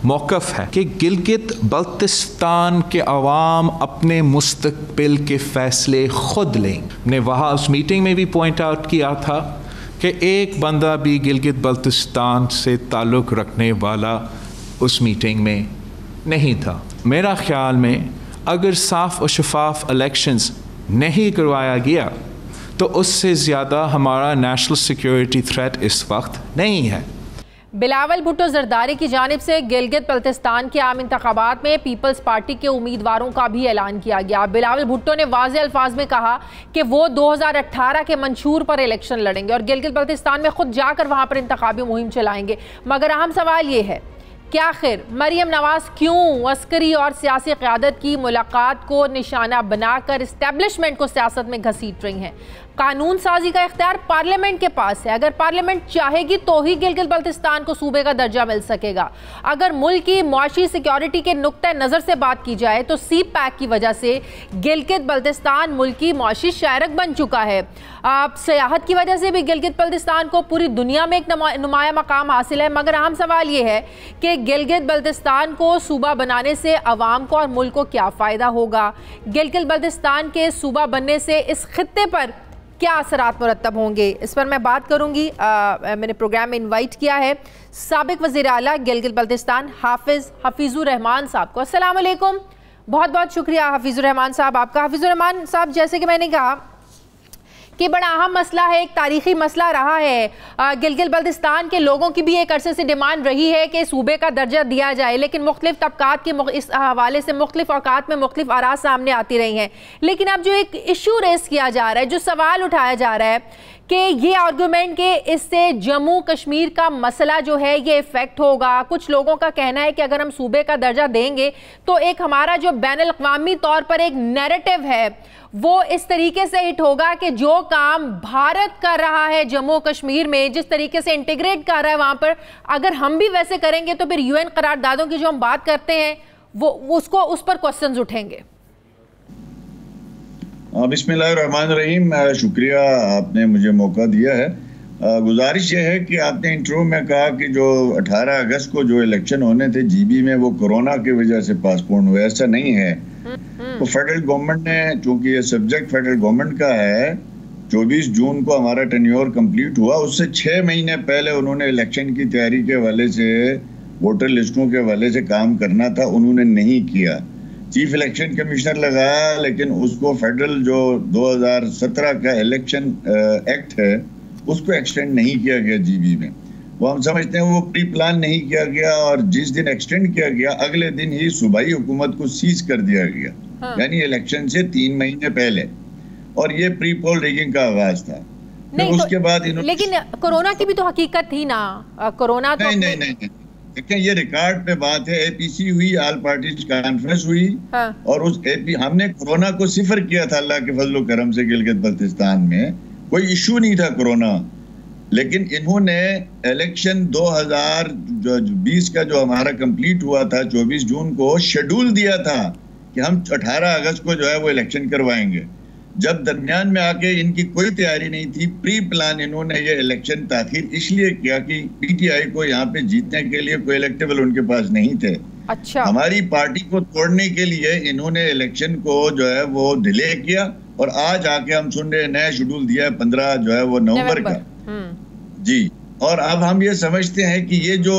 मौक़िफ़ है कि गिलगित बल्तिस्तान के अवाम अपने मुस्तक़बिल के फ़ैसले ख़ुद लें। हमने वहाँ उस मीटिंग में भी पॉइंट आउट किया था कि एक बंदा भी गिलगित बल्तिस्तान से ताल्लुक़ रखने वाला उस मीटिंग में नहीं था। मेरा ख़्याल में अगर साफ़ और शफाफ इलेक्शंस नहीं करवाया गया तो उससे ज़्यादा हमारा नेशनल सिक्योरिटी थ्रेट इस वक्त नहीं है। बिलावल भुट्टो जरदारी की जानिब से गिलगित बल्तिस्तान के आम इंतखाबात में पीपल्स पार्टी के उम्मीदवारों का भी ऐलान किया गया। बिलावल भुट्टो ने वाज़े अल्फाज में कहा कि वो 2018 के मंशूर पर इलेक्शन लड़ेंगे और गिलगित बल्तिस्तान में खुद जाकर वहाँ पर इंतखाबी मुहिम चलाएंगे। मगर अहम सवाल ये है कि आखिर मरियम नवाज क्यों अस्करी और सियासी क़यादत की मुलाकात को निशाना बनाकर इस्टेब्लिशमेंट को सियासत में घसीट रही हैं। कानून साजी का इख्तियार पार्लियामेंट के पास है। अगर पार्लियामेंट चाहेगी तो ही गिलगित बल्तिस्तान को सूबे का दर्जा मिल सकेगा। अगर मुल्क की मुआशी सिक्योरिटी के नुक्ते नज़र से बात की जाए तो सी पैक की वजह से गिलगित बल्तिस्तान मुल्क की मुआशी शायरक बन चुका है। सियाहत की वजह से भी गिलगित बल्तिस्तान को पूरी दुनिया में एक नुमाया मकाम हासिल है। मगर अहम सवाल ये है कि गिलगित बल्तिस्तान को सूबा बनाने से अवाम को और मुल्क को क्या फ़ायदा होगा? गिलगित बल्तिस्तान के सूबा बनने से इस खित्ते पर क्या असरात मुरतब होंगे? इस पर मैं बात करूंगी। मैंने प्रोग्राम में इनवाइट किया है साबिक वज़ीर आला गिलगित बल्तिस्तान हफीज़ुर रहमान साहब को। अस्सलाम वालेकुम, बहुत बहुत शुक्रिया हफीज़ुर रहमान साहब आपका। हफीज़ुर रहमान साहब, जैसे कि मैंने कहा कि बड़ा अहम मसला है, एक तारीखी मसला रहा है। गिलगित बल्तिस्तान के लोगों की भी एक अरसे से डिमांड रही है कि सूबे का दर्जा दिया जाए, लेकिन मुख्तलिफ तबकात की इस हवाले से मुख्तलिफ औकात में मुख्तलिफ आरा सामने आती रही हैं। लेकिन अब जो एक इशू रेस किया जा रहा है, जो सवाल उठाया जा रहा है कि ये आर्गूमेंट के इससे जम्मू कश्मीर का मसला जो है ये इफेक्ट होगा। कुछ लोगों का कहना है कि अगर हम सूबे का दर्जा देंगे तो एक हमारा जो बैनुल-अक़वामी तौर पर एक नैरेटिव है वो इस तरीके से हिट होगा कि जो काम भारत कर रहा है जम्मू कश्मीर में, जिस तरीके से इंटीग्रेट कर रहा है वहाँ पर, अगर हम भी वैसे करेंगे तो फिर UN करारदादों की जो हम बात करते हैं वो उस पर क्वेश्चंस उठेंगे। बिस्मिल्लाहिर्रहमानिर्रहीम, शुक्रिया आपने मुझे मौका दिया है। गुजारिश ये है कि आपने इंट्रो में कहा कि जो 18 अगस्त को जो इलेक्शन होने थे GB में वो कोरोना की वजह से पोस्टपोन हुए। ऐसा नहीं है। तो फेडरल गवर्नमेंट ने, चूंकि ये सब्जेक्ट फेडरल गवर्नमेंट का है, 24 जून को हमारा टेन्योर कंप्लीट हुआ, उससे 6 महीने पहले उन्होंने इलेक्शन की तैयारी के हवाले से, वोटर लिस्टों के हवाले से काम करना था, उन्होंने नहीं किया। चीफ इलेक्शन कमिश्नर लगाया, लेकिन उसको फेडरल जो 2017 का इलेक्शन एक्ट है उसको एक्सटेंड नहीं किया गया जीबी में। वो हम समझते हैं वो प्री प्लान नहीं किया गया, और जिस दिन एक्सटेंड किया गया अगले दिन ही सूबाई हुकूमत को सीज कर दिया गया। हाँ। यानी इलेक्शन से 3 महीने पहले, और ये प्री पोल रिगिंग का आगाज था। नहीं, उसके बाद लेकिन कोरोना की भी तो हकीकत थी ना, कोरोना तो नहीं। देखिए, ये रिकॉर्ड पे बात है, एपीसी हुई, ऑल पार्टीज कॉन्फ्रेंस हुई। हाँ। और उस हमने कोरोना को सिफर किया था अल्लाह के फजल करम से। गिलगित बल्तिस्तान में कोई इशू नहीं था कोरोना, लेकिन इन्होंने इलेक्शन 2020 का जो हमारा कंप्लीट हुआ था 24 जून को, शेड्यूल दिया था कि हम 18 अगस्त को जो है वो इलेक्शन करवाएंगे। जब दरमियान में आके इनकी कोई तैयारी नहीं थी, प्री प्लान इन्होंने ये इलेक्शन ताखीर इसलिए किया कि पीटीआई को यहाँ पे जीतने के लिए कोई इलेक्टेबल उनके पास नहीं थे। अच्छा। हमारी पार्टी को तोड़ने के लिए इन्होंने इलेक्शन को जो है वो डिले किया, और आज आके हम सुन रहे हैं नया शेड्यूल दिया है 15 जो है वो नवंबर का। जी। और अब हम ये समझते हैं कि ये जो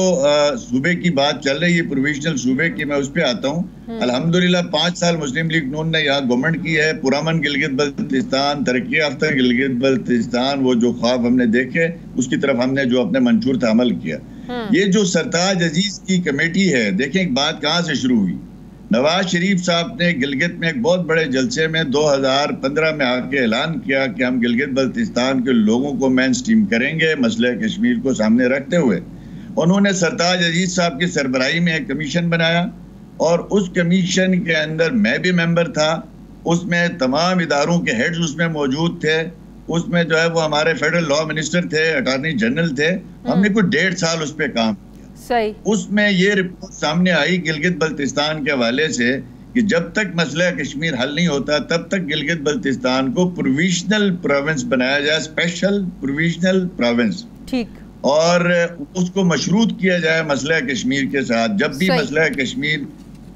सूबे की बात चल रही है, प्रोविजनल सूबे की, मैं उस पे आता हूँ। अल्हम्दुलिल्लाह 5 साल मुस्लिम लीग नून ने यहाँ गवर्नमेंट की है। पुरअमन गिलगित बल्तिस्तान, तरक्की याफ्ता गिलगित बल्तिस्तान, वो जो ख्वाब हमने देखे उसकी तरफ हमने जो अपने मंशूर था अमल किया। ये जो सरताज अजीज की कमेटी है, देखें एक बात कहाँ से शुरू हुई। नवाज शरीफ साहब ने गिलगित में एक बहुत बड़े जलसे में 2015 में आके ऐलान किया कि हम गिलगित बल्तिस्तान के लोगों को मेन स्ट्रीम करेंगे, मसले कश्मीर को सामने रखते हुए। उन्होंने सरताज अजीज साहब की सरबराही में एक कमीशन बनाया, और उस कमीशन के अंदर मैं भी मेंबर था। उसमें तमाम इदारों के हेड्स उसमें मौजूद थे। उसमें जो है वो हमारे फेडरल लॉ मिनिस्टर थे, अटॉर्नी जनरल थे। हमने कुछ 1.5 साल उस पर काम। उसमें ये रिपोर्ट सामने आई गिलगित बल्तिस्तान के हवाले से कि जब तक मसला कश्मीर हल नहीं होता तब तक गिलगित बल्तिस्तान को प्रोविजनल प्रोविंस बनाया जाए, स्पेशल प्रोविजनल प्रोविंस। ठीक। और उसको मशरूत किया जाए मसला कश्मीर के साथ। जब भी मसला कश्मीर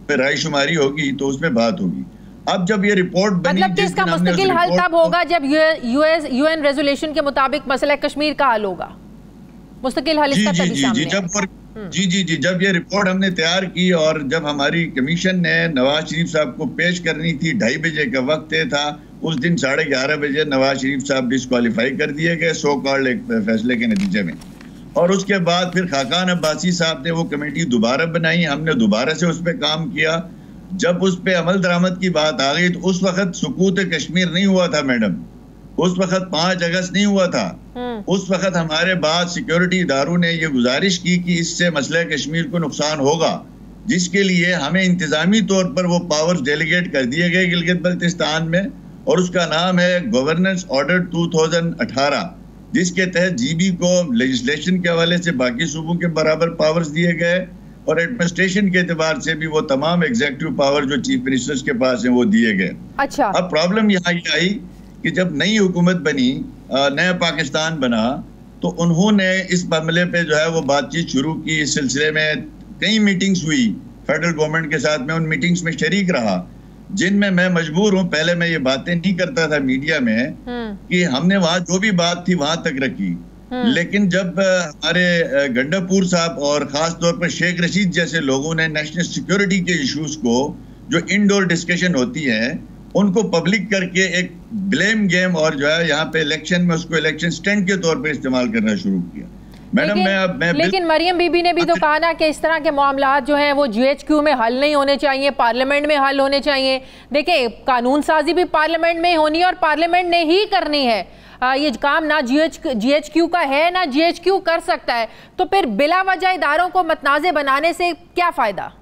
पे रायशुमारी होगी तो उसमें बात होगी। अब जब ये रिपोर्ट बनी, मतलब कि इसका मुस्तकिल हल तब होगा जब यूएन रेजोल्यूशन के मुताबिक मसला कश्मीर का हल होगा। मुस्तकिल हल इसका तभी सामने आएगा। जी, जब ये रिपोर्ट हमने तैयार की और जब हमारी कमीशन ने नवाज शरीफ साहब को पेश करनी थी, 2:30 बजे का वक्त तय था, उस दिन 11:30 बजे नवाज शरीफ साहब डिस्क्वालीफाई कर दिए गए सो कॉल्ड एक फैसले के नतीजे में। और उसके बाद फिर खाकान अब्बासी साहब ने वो कमेटी दोबारा बनाई, हमने दोबारा से उस पर काम किया। जब उस पर अमल दरामद की बात आ गई तो उस वक्त सुकूत कश्मीर नहीं हुआ था मैडम, उस वक्त 5 अगस्त नहीं हुआ था। उस वक्त हमारे बाद सिक्योरिटी इदारों ने ये गुजारिश की कि इससे मसला कश्मीर को नुकसान होगा, जिसके लिए हमें इंतजामी तौर पर वो पावर्स डेलीगेट कर दिए गए गिलगित बल्तिस्तान में, और उसका नाम है गवर्नेंस ऑर्डर 2018, जिसके तहत जीबी को लेजिस्लेशन के हवाले से बाकी सूबों के बराबर पावर्स दिए गए, और एडमिनिस्ट्रेशन के एतबार से भी वो तमाम एग्जीक्यूटिव पावर जो चीफ मिनिस्टर्स के पास हैं वो दिए गए। अच्छा। अब प्रॉब्लम यहाँ ये आई कि जब नई हुकूमत बनी, नया पाकिस्तान बना, तो उन्होंने इस मामले पे जो है वो बातचीत शुरू की। इस सिलसिले में कई मीटिंग्स हुई फेडरल गवर्नमेंट के साथ। मैं उन मीटिंग्स में शरीक रहा, जिनमें मैं मजबूर हूँ, पहले मैं ये बातें नहीं करता था मीडिया में, कि हमने वहाँ जो भी बात थी वहां तक रखी। लेकिन जब हमारे गंडापुर साहब और खास तौर पर शेख रशीद जैसे लोगों ने नेशनल सिक्योरिटी के इश्यूज को, जो इनडोर डिस्कशन होती है, उनको पब्लिक करके एक ब्लेम गेम और जो है यहाँ पे इलेक्शन में उसको इलेक्शन स्टंट के तौर पे इस्तेमाल करना शुरू किया। मैडम लेकिन मरियम बीबी ने भी तो कहा ना कि इस तरह के मामला जो हैं वो जीएचक्यू में हल नहीं होने चाहिए, पार्लियामेंट में हल होने चाहिए। देखिए, कानून साजी भी पार्लियामेंट में होनी है और पार्लियामेंट ने ही करनी है। ये काम ना जीएचक्यू का है ना जीएचक्यू कर सकता है, तो फिर बिला वजह इदारों को मतनाज़े बनाने से क्या फायदा?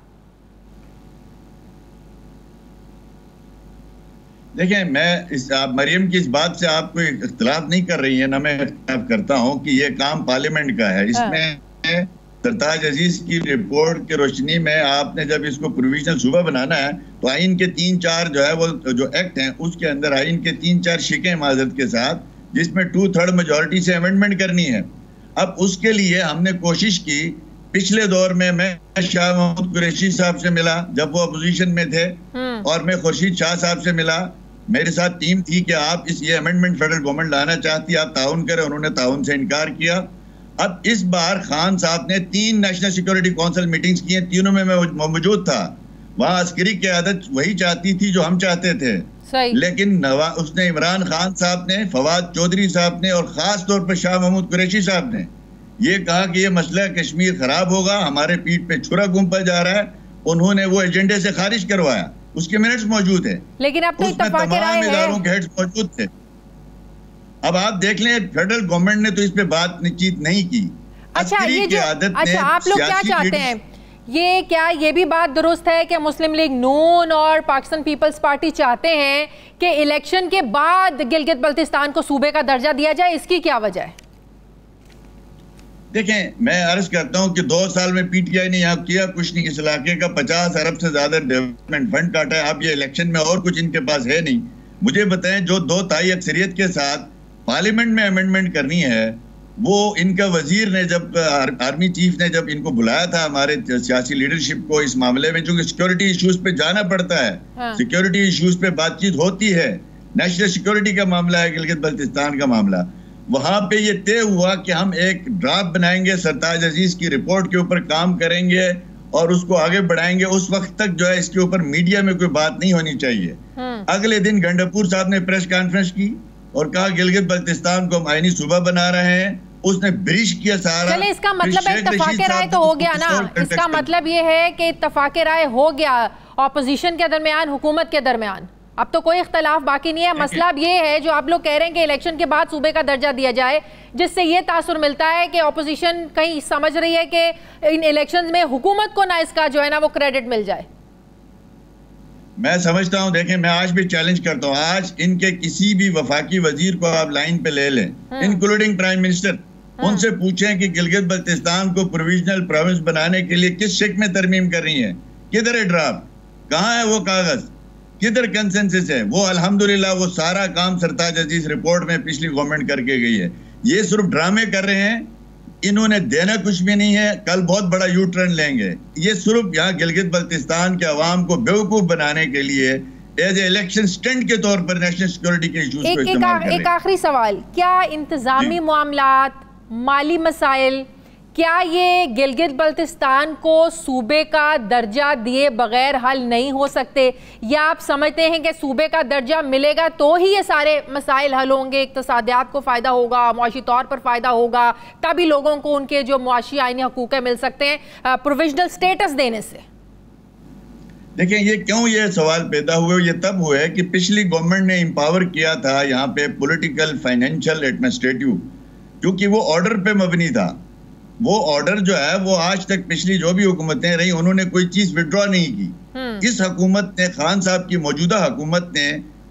देखिए, मैं मरियम की इस बात से आप कोई इख्तिलाफ नहीं कर रही है, ना मैं इख्तिलाफ करता हूं कि ये काम पार्लियामेंट का है। इसमें सरताज अजीज की रिपोर्ट की रोशनी में आपने जब इसको प्रोविजनल सूबा बनाना है तो आइन के 3-4 जो है वो जो एक्ट हैं उसके अंदर आइन के 3-4 शिकें माजरत के साथ, जिसमें 2/3 मेजोरिटी से अमेंडमेंट करनी है। अब उसके लिए हमने कोशिश की पिछले दौर में मैं शाह महमूद कुरैशी साहब से मिला जब वो अपोजिशन में थे, और मैं खुर्शीद शाह साहब से मिला। मेरे साथ टीम थी कि आप ये अमेंडमेंट फेडरल गवर्नमेंट लाना चाहती है, आप ताउन करें, उन्होंने ताउन से इनकार किया। अब इस बार खान साहब ने 3 नेशनल सिक्योरिटी काउंसिल मीटिंग्स की हैं, तीनों में मैं मौजूद था। वहां अस्करी क़यादत वही चाहती थी जो हम चाहते थे, लेकिन उसने इमरान खान साहब ने, फवाद चौधरी साहब ने और खास तौर पर शाह महमूद कुरैशी साहब ने ये कहा कि ये मसला कश्मीर खराब होगा, हमारे पीठ पे छुरा घूमता जा रहा है। उन्होंने वो एजेंडे से खारिज करवाया, उसके मिनट्स मौजूद है, लेकिन अब तो तमाम इदारों के हेड्स मौजूद थे। अब आप देख लें, फेडरल गवर्नमेंट ने तो इस पे बातचीत नहीं की। अच्छा, आप लोग क्या चाहते हैं? ये भी बात दुरुस्त है कि मुस्लिम लीग नून और पाकिस्तान पीपल्स पार्टी चाहते हैं कि इलेक्शन के बाद गिलगित बल्तिस्तान को सूबे का दर्जा दिया जाए, इसकी क्या वजह है? देखें, मैं अर्ज करता हूं कि 2 साल में पीटीआई ने यहाँ किया कुछ नहीं। इस इलाके का 50 अरब से ज्यादा डेवलपमेंट फंड काटा है। अब ये इलेक्शन में और कुछ इनके पास है नहीं। मुझे बताएं, जो 2 तिहाई अक्सरियत के साथ पार्लियामेंट में अमेंडमेंट करनी है, वो इनका वजीर ने जब आर्मी चीफ ने जब इनको बुलाया था हमारे सियासी लीडरशिप को इस मामले में, चूंकि सिक्योरिटी इश्यूज पे जाना पड़ता है, सिक्योरिटी इश्यूज पे बातचीत होती है, नेशनल सिक्योरिटी का मामला है, गिलगित बल्तिस्तान का मामला, वहां पे ये तय हुआ कि हम एक ड्राफ्ट बनाएंगे, सरताज अजीज की रिपोर्ट के ऊपर काम करेंगे और उसको आगे बढ़ाएंगे। उस वक्त तक जो है इसके ऊपर मीडिया में कोई बात नहीं होनी चाहिए। अगले दिन गंडापुर साहब ने प्रेस कॉन्फ्रेंस की और कहा गिलगित बल्तिस्तान को हम आईनी सूबा बना रहे हैं। उसने ब्रिज किया सारा। चले, इसका मतलब इत्तफाक राय तो हो गया ना। इसका मतलब ये है कि इत्तफाक राय हो गया ऑपोजिशन के दरमियान, हुकूमत के दरमियान, अब तो कोई इख्तलाफ बाकी नहीं है। मसला अब ये है जो आप लोग कह रहे हैं कि इलेक्शन के बाद सूबे का दर्जा दिया जाए, जिससे ये तासुर मिलता है कि ऑपोजिशन कहीं समझ रही है कि इन इलेक्शंस में हुकूमत को ना इसका जो है ना वो क्रेडिट मिल जाए। मैं समझता हूं, देखें, मैं आज भी चैलेंज करता हूं, आज इनके किसी भी वफाकी वजीर को आप लाइन पे ले लें, इंक्लूडिंग प्राइम मिनिस्टर, उनसे पूछें कि गिलगित बल्तिस्तान को प्रोविजनल प्रोविंस बनाने के लिए किस शिक में तरमीम कर रही है, किधर है ड्राफ्ट, कहाँ है वो कागज, किधर कंसेंसस है? वो अल्हम्दुलिल्लाह वो सारा काम सरताज अजीज रिपोर्ट में पिछली गवर्नमेंट करके गई है। ये सिर्फ ड्रामे कर रहे हैं, इन्होंने देना कुछ भी नहीं है, कल बहुत बड़ा यू टर्न लेंगे। ये सिर्फ यहाँ गिलगित बल्तिस्तान के अवाम को बेवकूफ बनाने के लिए एज ए इलेक्शन स्टंट के तौर पर नेशनल सिक्योरिटी के इश्यूज को इस्तेमाल कर रहे हैं। एक आखिरी सवाल, क्या इंतजामी मामलात, माली मसाइल, क्या ये गिलगित बल्तिस्तान को सूबे का दर्जा दिए बगैर हल नहीं हो सकते, या आप समझते हैं कि सूबे का दर्जा मिलेगा तो ही ये सारे मसाइल हल होंगे, इक्तसादियात को फ़ायदा होगा, मुआशी तौर पर फ़ायदा होगा, तभी लोगों को उनके जो मुआशी आईनी हकूक़ मिल सकते हैं प्रोविजनल स्टेटस देने से? देखिए, ये क्यों ये सवाल पैदा हुए, ये तब हुए कि पिछली गवर्नमेंट ने एम्पावर किया था यहाँ पे पॉलिटिकल, फाइनेंशियल, एडमिनिस्ट्रेटिव, क्योंकि वो ऑर्डर पे मबनी था। वो ऑर्डर जो है वो आज तक पिछली जो भी हुकूमतें रही उन्होंने कोई चीज विड्रॉ नहीं की। इस हुकूमत ने, खान साहब की मौजूदा हुकूमत ने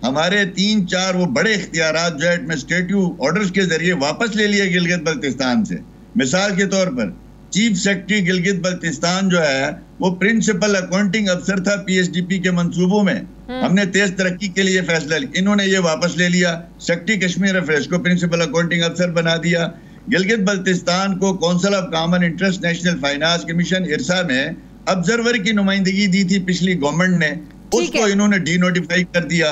हमारे 3-4 वो बड़े इख्तियारात जो है एडमिनिस्ट्रेटिव ऑर्डर्स के जरिए वापस ले लिए गिलगित बल्तिस्तान से। मिसाल के तौर पर चीफ सेक्रेटरी गिलगित बल्तिस्तान जो है वो प्रिंसिपल अकाउंटिंग अफसर था पीएचडीपी के मंसूबों में। हमने तेज तरक्की के लिए फैसला लिया, इन्होंने ये वापस ले लिया। सेक्रेटरी कश्मीर अफेयर्स को प्रिंसिपल अकाउंटिंग अफसर बना दिया। गिलगित बल्तिस्तान को council of common interest national finance commission IRSA में ऑब्जर्वर की नुमाइंदगी दी थी पिछली गवर्नमेंट ने, उसको इन्होंने डी नोटिफाई कर दिया।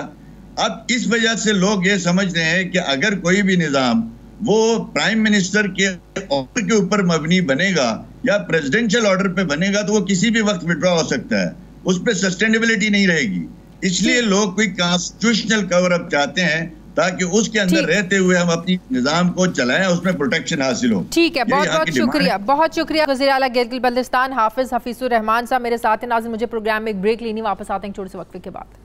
अब इस वजह से लोग ये समझ रहे हैं कि अगर कोई भी निजाम वो प्राइम मिनिस्टर के ऑर्डर के ऊपर मबनी बनेगा या प्रेसिडेंशियल ऑर्डर पे बनेगा तो वो किसी भी वक्त विड्रॉ हो सकता है, उस पर सस्टेनेबिलिटी नहीं रहेगी। इसलिए लोग कोई कॉन्स्टिट्यूशनल कवर अप चाहते हैं ताकि उसके अंदर रहते हुए हम अपनी निजाम को चलाएं, उसमें प्रोटेक्शन हासिल हो। ठीक है, बहुत बहुत शुक्रिया, बहुत शुक्रिया वज़ीर आला गिलगित बल्तिस्तान हाफिज हफीजुर रहमान साहब मेरे साथ हैं। नाज़रीन, मुझे प्रोग्राम में एक ब्रेक लेनी, वापस आते हैं छोटे से वक्फे के बाद।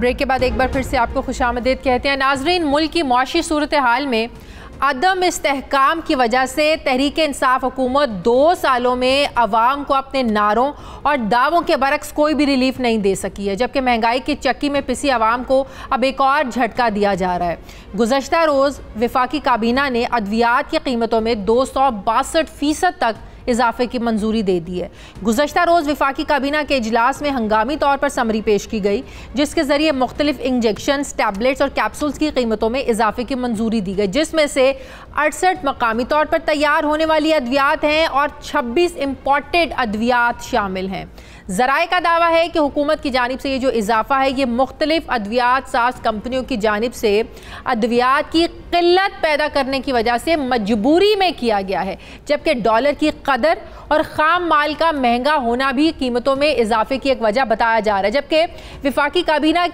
ब्रेक के बाद एक बार फिर से आपको खुशामदीद कहते हैं। नाजरीन, मुल्क की मुआशी सूरत हाल में अदम इस्तेहकाम की वजह से तहरीक इंसाफ हुकूमत 2 सालों में अवाम को अपने नारों और दावों के बरक्स कोई भी रिलीफ नहीं दे सकी है, जबकि महंगाई की चक्की में पिसी अवाम को अब एक और झटका दिया जा रहा है। गुज़श्ता रोज़ वफाकी काबीना ने अद्वियात की कीमतों में 262% तक इजाफे की मंजूरी दे दी है। गुज़श्ता रोज़ वफाकी काबीना के इजलास में हंगामी तौर पर समरी पेश की गई, जिसके ज़रिए मुख्तलिफ इंजेक्शन, टैबलेट्स और कैप्सूल्स की कीमतों में इजाफे की मंजूरी दी गई, जिसमें से 68 मकामी तौर पर तैयार होने वाली अद्वियात हैं और 26 इम्पोर्टेड अद्वियात शामिल हैं। ज़राए का दावा है कि हुकूमत की जानिब से ये जो इजाफा है ये मुख्तलिफ अद्वियात साज कंपनियों की जानिब से अद्वियात की किल्लत पैदा करने की वजह से मजबूरी में किया गया है, जबकि डॉलर की कदर और ख़ाम माल का महंगा होना भी कीमतों में इजाफे की एक वजह बताया जा रहा है। जबकि वफाकी काबीना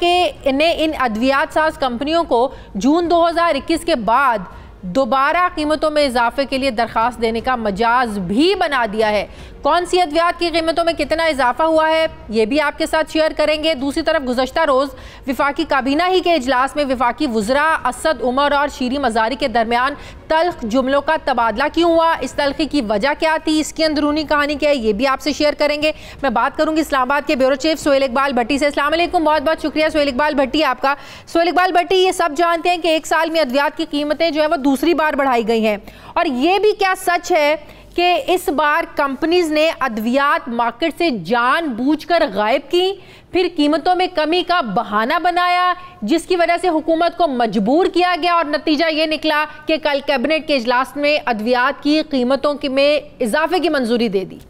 ने इन अद्वियात साज कंपनियों को जून 2021 के बाद दोबारा कीमतों में इजाफे के लिए दरख्वास्त देने का मजाज भी बना दिया है। कौन सी अद्वियात की कीमतों में कितना इजाफा हुआ है ये भी आपके साथ शेयर करेंगे। दूसरी तरफ गुज़श्ता रोज़ वफाकी काबीना ही के इजलास में वफाकी वज़रा असद उमर और शीरी मज़ारी के दरमियान तल्ख जुमलों का तबादला क्यों हुआ, इस तल्खी की वजह क्या थी, इसकी अंदरूनी कहानी क्या है, ये भी आपसे शेयर करेंगे। मैं बात करूंगी इस्लामाबाद के ब्यूरो चीफ सोहेल इकबाल भट्टी से। अस्सलाम वालेकुम, बहुत बहुत शुक्रिया सोहेल इकबाल भट्टी आपका। सोहेल इकबाल भट्टी, ये सब जानते हैं कि एक साल में अद्वियात की कीमतें जो है वो दूसरी बार बढ़ाई गई हैं, और ये भी क्या सच है कि इस बार कंपनीज ने अद्वियात मार्केट से जानबूझकर गायब की, फिर कीमतों में कमी का बहाना बनाया, जिसकी वजह से हुकूमत को मजबूर किया गया और नतीजा ये निकला कि कल कैबिनेट के इजलास में अद्वियात की कीमतों में इजाफे की मंजूरी दे दी।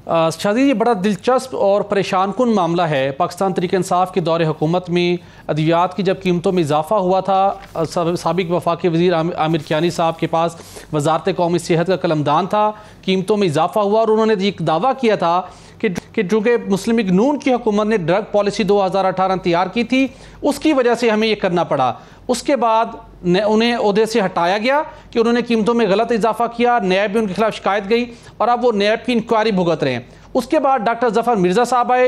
शादी, ये बड़ा दिलचस्प और परेशान कुन मामला है। पाकिस्तान तहरीक इंसाफ के दौरे हुकूमत में अद्वियात की जब कीमतों में इजाफा हुआ था, साबिक वफाकी वज़ीर आमिर कियानी साहब के पास वज़ारत कौमी सेहत का कलमदान था, कीमतों में इजाफा हुआ और उन्होंने एक दावा किया था कि चूँकि मुस्लिम लीग नून की हुकूमत ने ड्रग पॉलिसी 2018 तैयार की थी, उसकी वजह से हमें ये करना पड़ा। उसके बाद उन्हें ओहदे से हटाया गया कि उन्होंने कीमतों में गलत इजाफा किया, नैब में उनके खिलाफ शिकायत गई और अब वो नैब की इंक्वायरी भुगत रहे हैं। उसके बाद डॉक्टर जफर मिर्ज़ा साहब आए,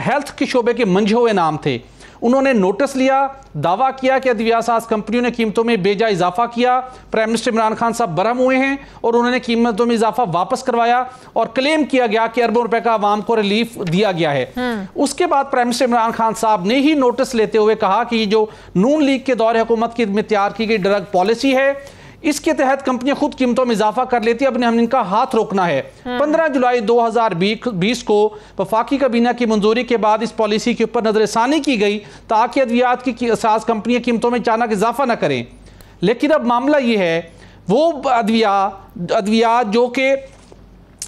हेल्थ के शोबे के मंझ हुए नाम थे, उन्होंने नोटिस लिया, दावा किया कि अद्वियात साज कंपनियों ने कीमतों में बेजा इजाफा किया। प्राइम मिनिस्टर इमरान खान साहब बरहम हुए हैं और उन्होंने कीमतों में इजाफा वापस करवाया और क्लेम किया गया कि अरबों रुपए का आवाम को रिलीफ दिया गया है। उसके बाद प्राइम मिनिस्टर इमरान खान साहब ने ही नोटिस लेते हुए कहा कि ये जो नून लीग के दौरे हुकूमत की में तैयार की गई ड्रग पॉलिसी है, इसके तहत कंपनियां खुद कीमतों में इजाफा कर लेती है, अब हम इनका हाथ रोकना है। 15 जुलाई 2020 को वफाकी काबीना की मंजूरी के बाद इस पॉलिसी के ऊपर नजरसानी की गई ताकि अद्वियात की साज कंपनियां कीमतों में अचानक इजाफा न करें। लेकिन अब मामला ये है, वो अद्वियात जो कि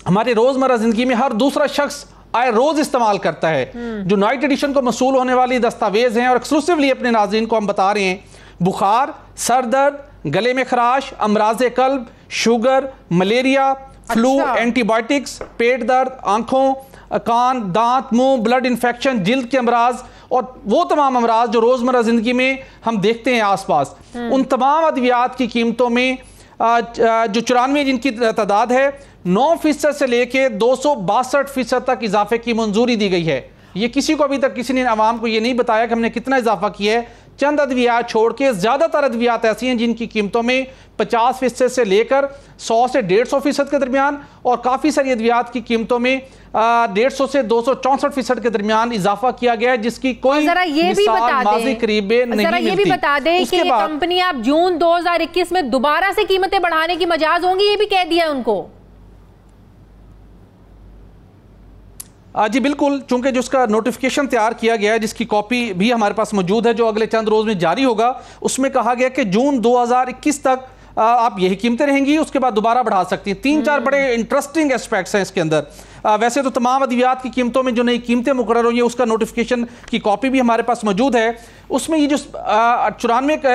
हमारे रोजमर्रा जिंदगी में हर दूसरा शख्स आए रोज इस्तेमाल करता है, जो नाइट एडिशन को मसूल होने वाली दस्तावेज हैं और एक्सक्लूसिवली अपने नाज़रीन को हम बता रहे हैं, बुखार, सर दर्द, गले में खराश, अमराज़े कल्ब, शुगर, मलेरिया, फ्लू, एंटीबायोटिक्स, पेट दर्द, आंखों, कान, दांत, मुंह, ब्लड इन्फेक्शन, जिल्द के अमराज और वो तमाम अमराज जो रोज़मर्रा ज़िंदगी में हम देखते हैं आसपास, उन तमाम अद्वियात की कीमतों में जो 94 जिनकी तादाद है 9% से लेके 262% तक इजाफे की मंजूरी दी गई है। ये किसी को अभी तक किसी ने आवाम को ये नहीं बताया कि हमने कितना इजाफा किया है। चंद अद्वियात छोड़ के ज़्यादातर अद्वियात ऐसी हैं जिनकी कीमतों में 50% से लेकर 100 से 150% के दरमियान और काफ़ी सारी अद्वियात की कीमतों में 150 से 264% के दरमियान इजाफा किया गया है, जिसकी कोई मिसाल माज़ी करीब नहीं मिलती। ये भी बता दें कि ये कंपनी अब जून 2021 में दोबारा से कीमतें बढ़ाने की मजाज होंगी, ये भी कह दिया उनको। जी बिल्कुल, चूंकि जिसका नोटिफिकेशन तैयार किया गया है, जिसकी कॉपी भी हमारे पास मौजूद है, जो अगले चंद रोज में जारी होगा, उसमें कहा गया कि जून 2021 तक आप यही कीमतें रहेंगी, उसके बाद दोबारा बढ़ा सकती हैं। 3-4 बड़े इंटरेस्टिंग एस्पेक्ट्स हैं इसके अंदर। वैसे तो तमाम अद्वियात की कीमतों में जो नई कीमतें मुकर्रर हुई हैं उसका नोटिफिकेशन की कॉपी भी हमारे पास मौजूद है। उसमें ये जो 94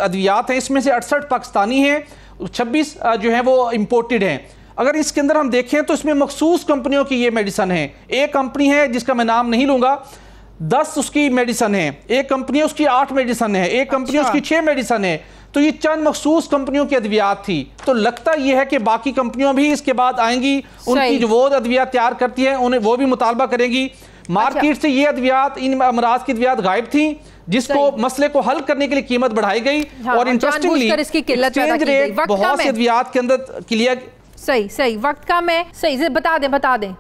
अद्वियात हैं, इसमें से 68 पाकिस्तानी हैं, 26 जो हैं वो इम्पोर्टेड हैं। अगर इसके अंदर हम देखें तो इसमें मखसूस कंपनियों की ये मेडिसन है। एक कंपनी है जिसका मैं नाम नहीं लूंगा, 10 उसकी मेडिसन है, एक कंपनी है उसकी 8 मेडिसन है, एक कंपनी उसकी 6 मेडिसन है। तो ये चंद मखसूस कंपनियों की अद्वियात थी। तो लगता यह है कि बाकी कंपनियों भी इसके बाद आएंगी, उनकी जो वो अद्वियात तैयार करती हैं उन्हें वो भी मुतालबा करेंगी। मार्केट से ये अद्वियात, इन अमराज की अद्वियात गायब थी, जिसको मसले को हल करने के लिए कीमत बढ़ाई गई। और इंटरेस्टिंगली एक्सचेंज रेट बहुत से अद्वियात के अंदर क्लियर। सही वक्त कम है। सही बता दें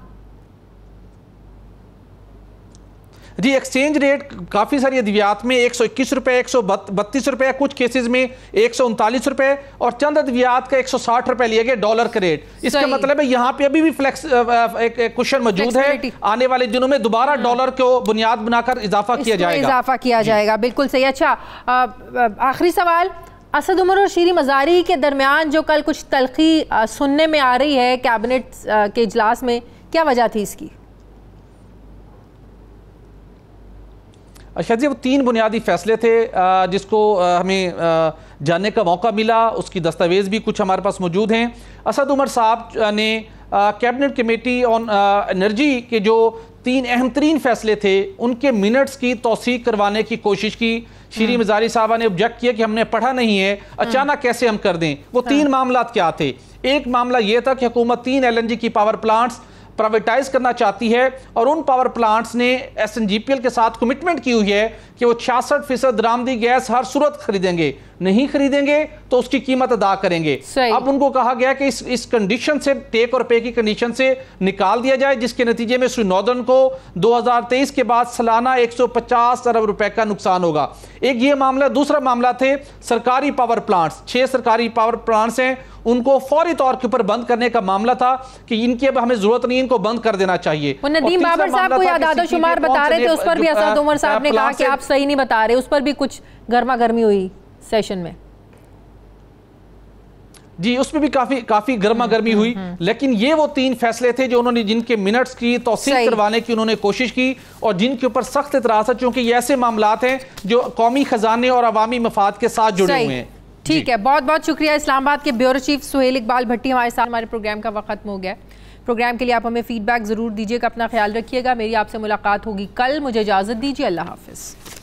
जी। एक्सचेंज रेट काफ़ी सारी अद्वियात में 121 रुपये, 132 रुपये, कुछ केसेस में 139 रुपये और चंद अद्वियात का 160 रुपये लिया गया डॉलर का रेट। इसका मतलब है यहाँ पे अभी भी फ्लेक्स एक क्वेश्चन मौजूद है। आने वाले दिनों में दोबारा डॉलर को बुनियाद बनाकर इजाफा किया जाएगा। बिल्कुल सही। अच्छा, आखिरी सवाल, असद उमर और शीरी मज़ारी के दरमियान जो कल कुछ तल्खी सुनने में आ रही है कैबिनेट के इजलास में, क्या वजह थी इसकी? अच्छा जी, वो 3 बुनियादी फैसले थे जिसको हमें जानने का मौका मिला। उसकी दस्तावेज़ भी कुछ हमारे पास मौजूद हैं। असद उमर साहब ने कैबिनेट कमेटी ऑन एनर्जी के जो 3 अहम तरीन फैसले थे उनके मिनट्स की तौसीक करवाने की कोशिश की। शीरी मज़ारी साहबा ने ऑब्जेक्ट किया कि हमने पढ़ा नहीं है, अचानक कैसे हम कर दें। वो 3 मामला क्या थे? एक मामला ये था कि हुकूमत 3 LNG की पावर प्लांट्स प्राइवेटाइज करना चाहती है और उन पावर प्लांट्स ने SNGPL के साथ कमिटमेंट की हुई है कि वो 66% दरामदी गैस हर सूरत खरीदेंगे, नहीं खरीदेंगे तो उसकी कीमत अदा करेंगे। अब उनको कहा गया कि इस कंडीशन से, टेक और पे की कंडीशन से निकाल दिया जाए, जिसके नतीजे में नॉर्दर्न को 2023 के बाद सालाना 150 अरब रुपए का नुकसान होगा। एक ये मामला। दूसरा मामला थे सरकारी पावर प्लांट्स। 6 सरकारी पावर प्लांट्स हैं, उनको फौरी तौर के ऊपर बंद करने का मामला था कि इनकी अब हमें जरूरत नहीं, इनको बंद कर देना चाहिए। नदीम बाबर साहब कोई आदादोशुमार बता रहे थे, उस पर भी असद उमर साहब ने कहा कि आप सही नहीं बता रहे, उस पर भी कुछ गर्मा गर्मी हुई सेशन में। जी, उसमें भी काफी गर्मा गर्मी हुई। लेकिन ये वो 3 फैसले थे जो उन्होंने, जिनके मिनट्स की तौसीक करवाने की उन्होंने कोशिश की और जिनके ऊपर सख्त इतराज है, क्योंकि ये ऐसे मामलात हैं जो कौमी खजाने और अवामी मफाद के साथ जुड़े हुए हैं। ठीक है, बहुत बहुत शुक्रिया। इस्लामाबाद के ब्यूरो चीफ सुहेल इकबाल भट्टी हमारे साथ। हमारे प्रोग्राम का वक्त खत्म हो गया। प्रोग्राम के लिए आप हमें फीडबैक ज़रूर दीजिएगा। अपना ख्याल रखिएगा। मेरी आपसे मुलाकात होगी कल। मुझे इजाज़त दीजिए। अल्लाह हाफिज़।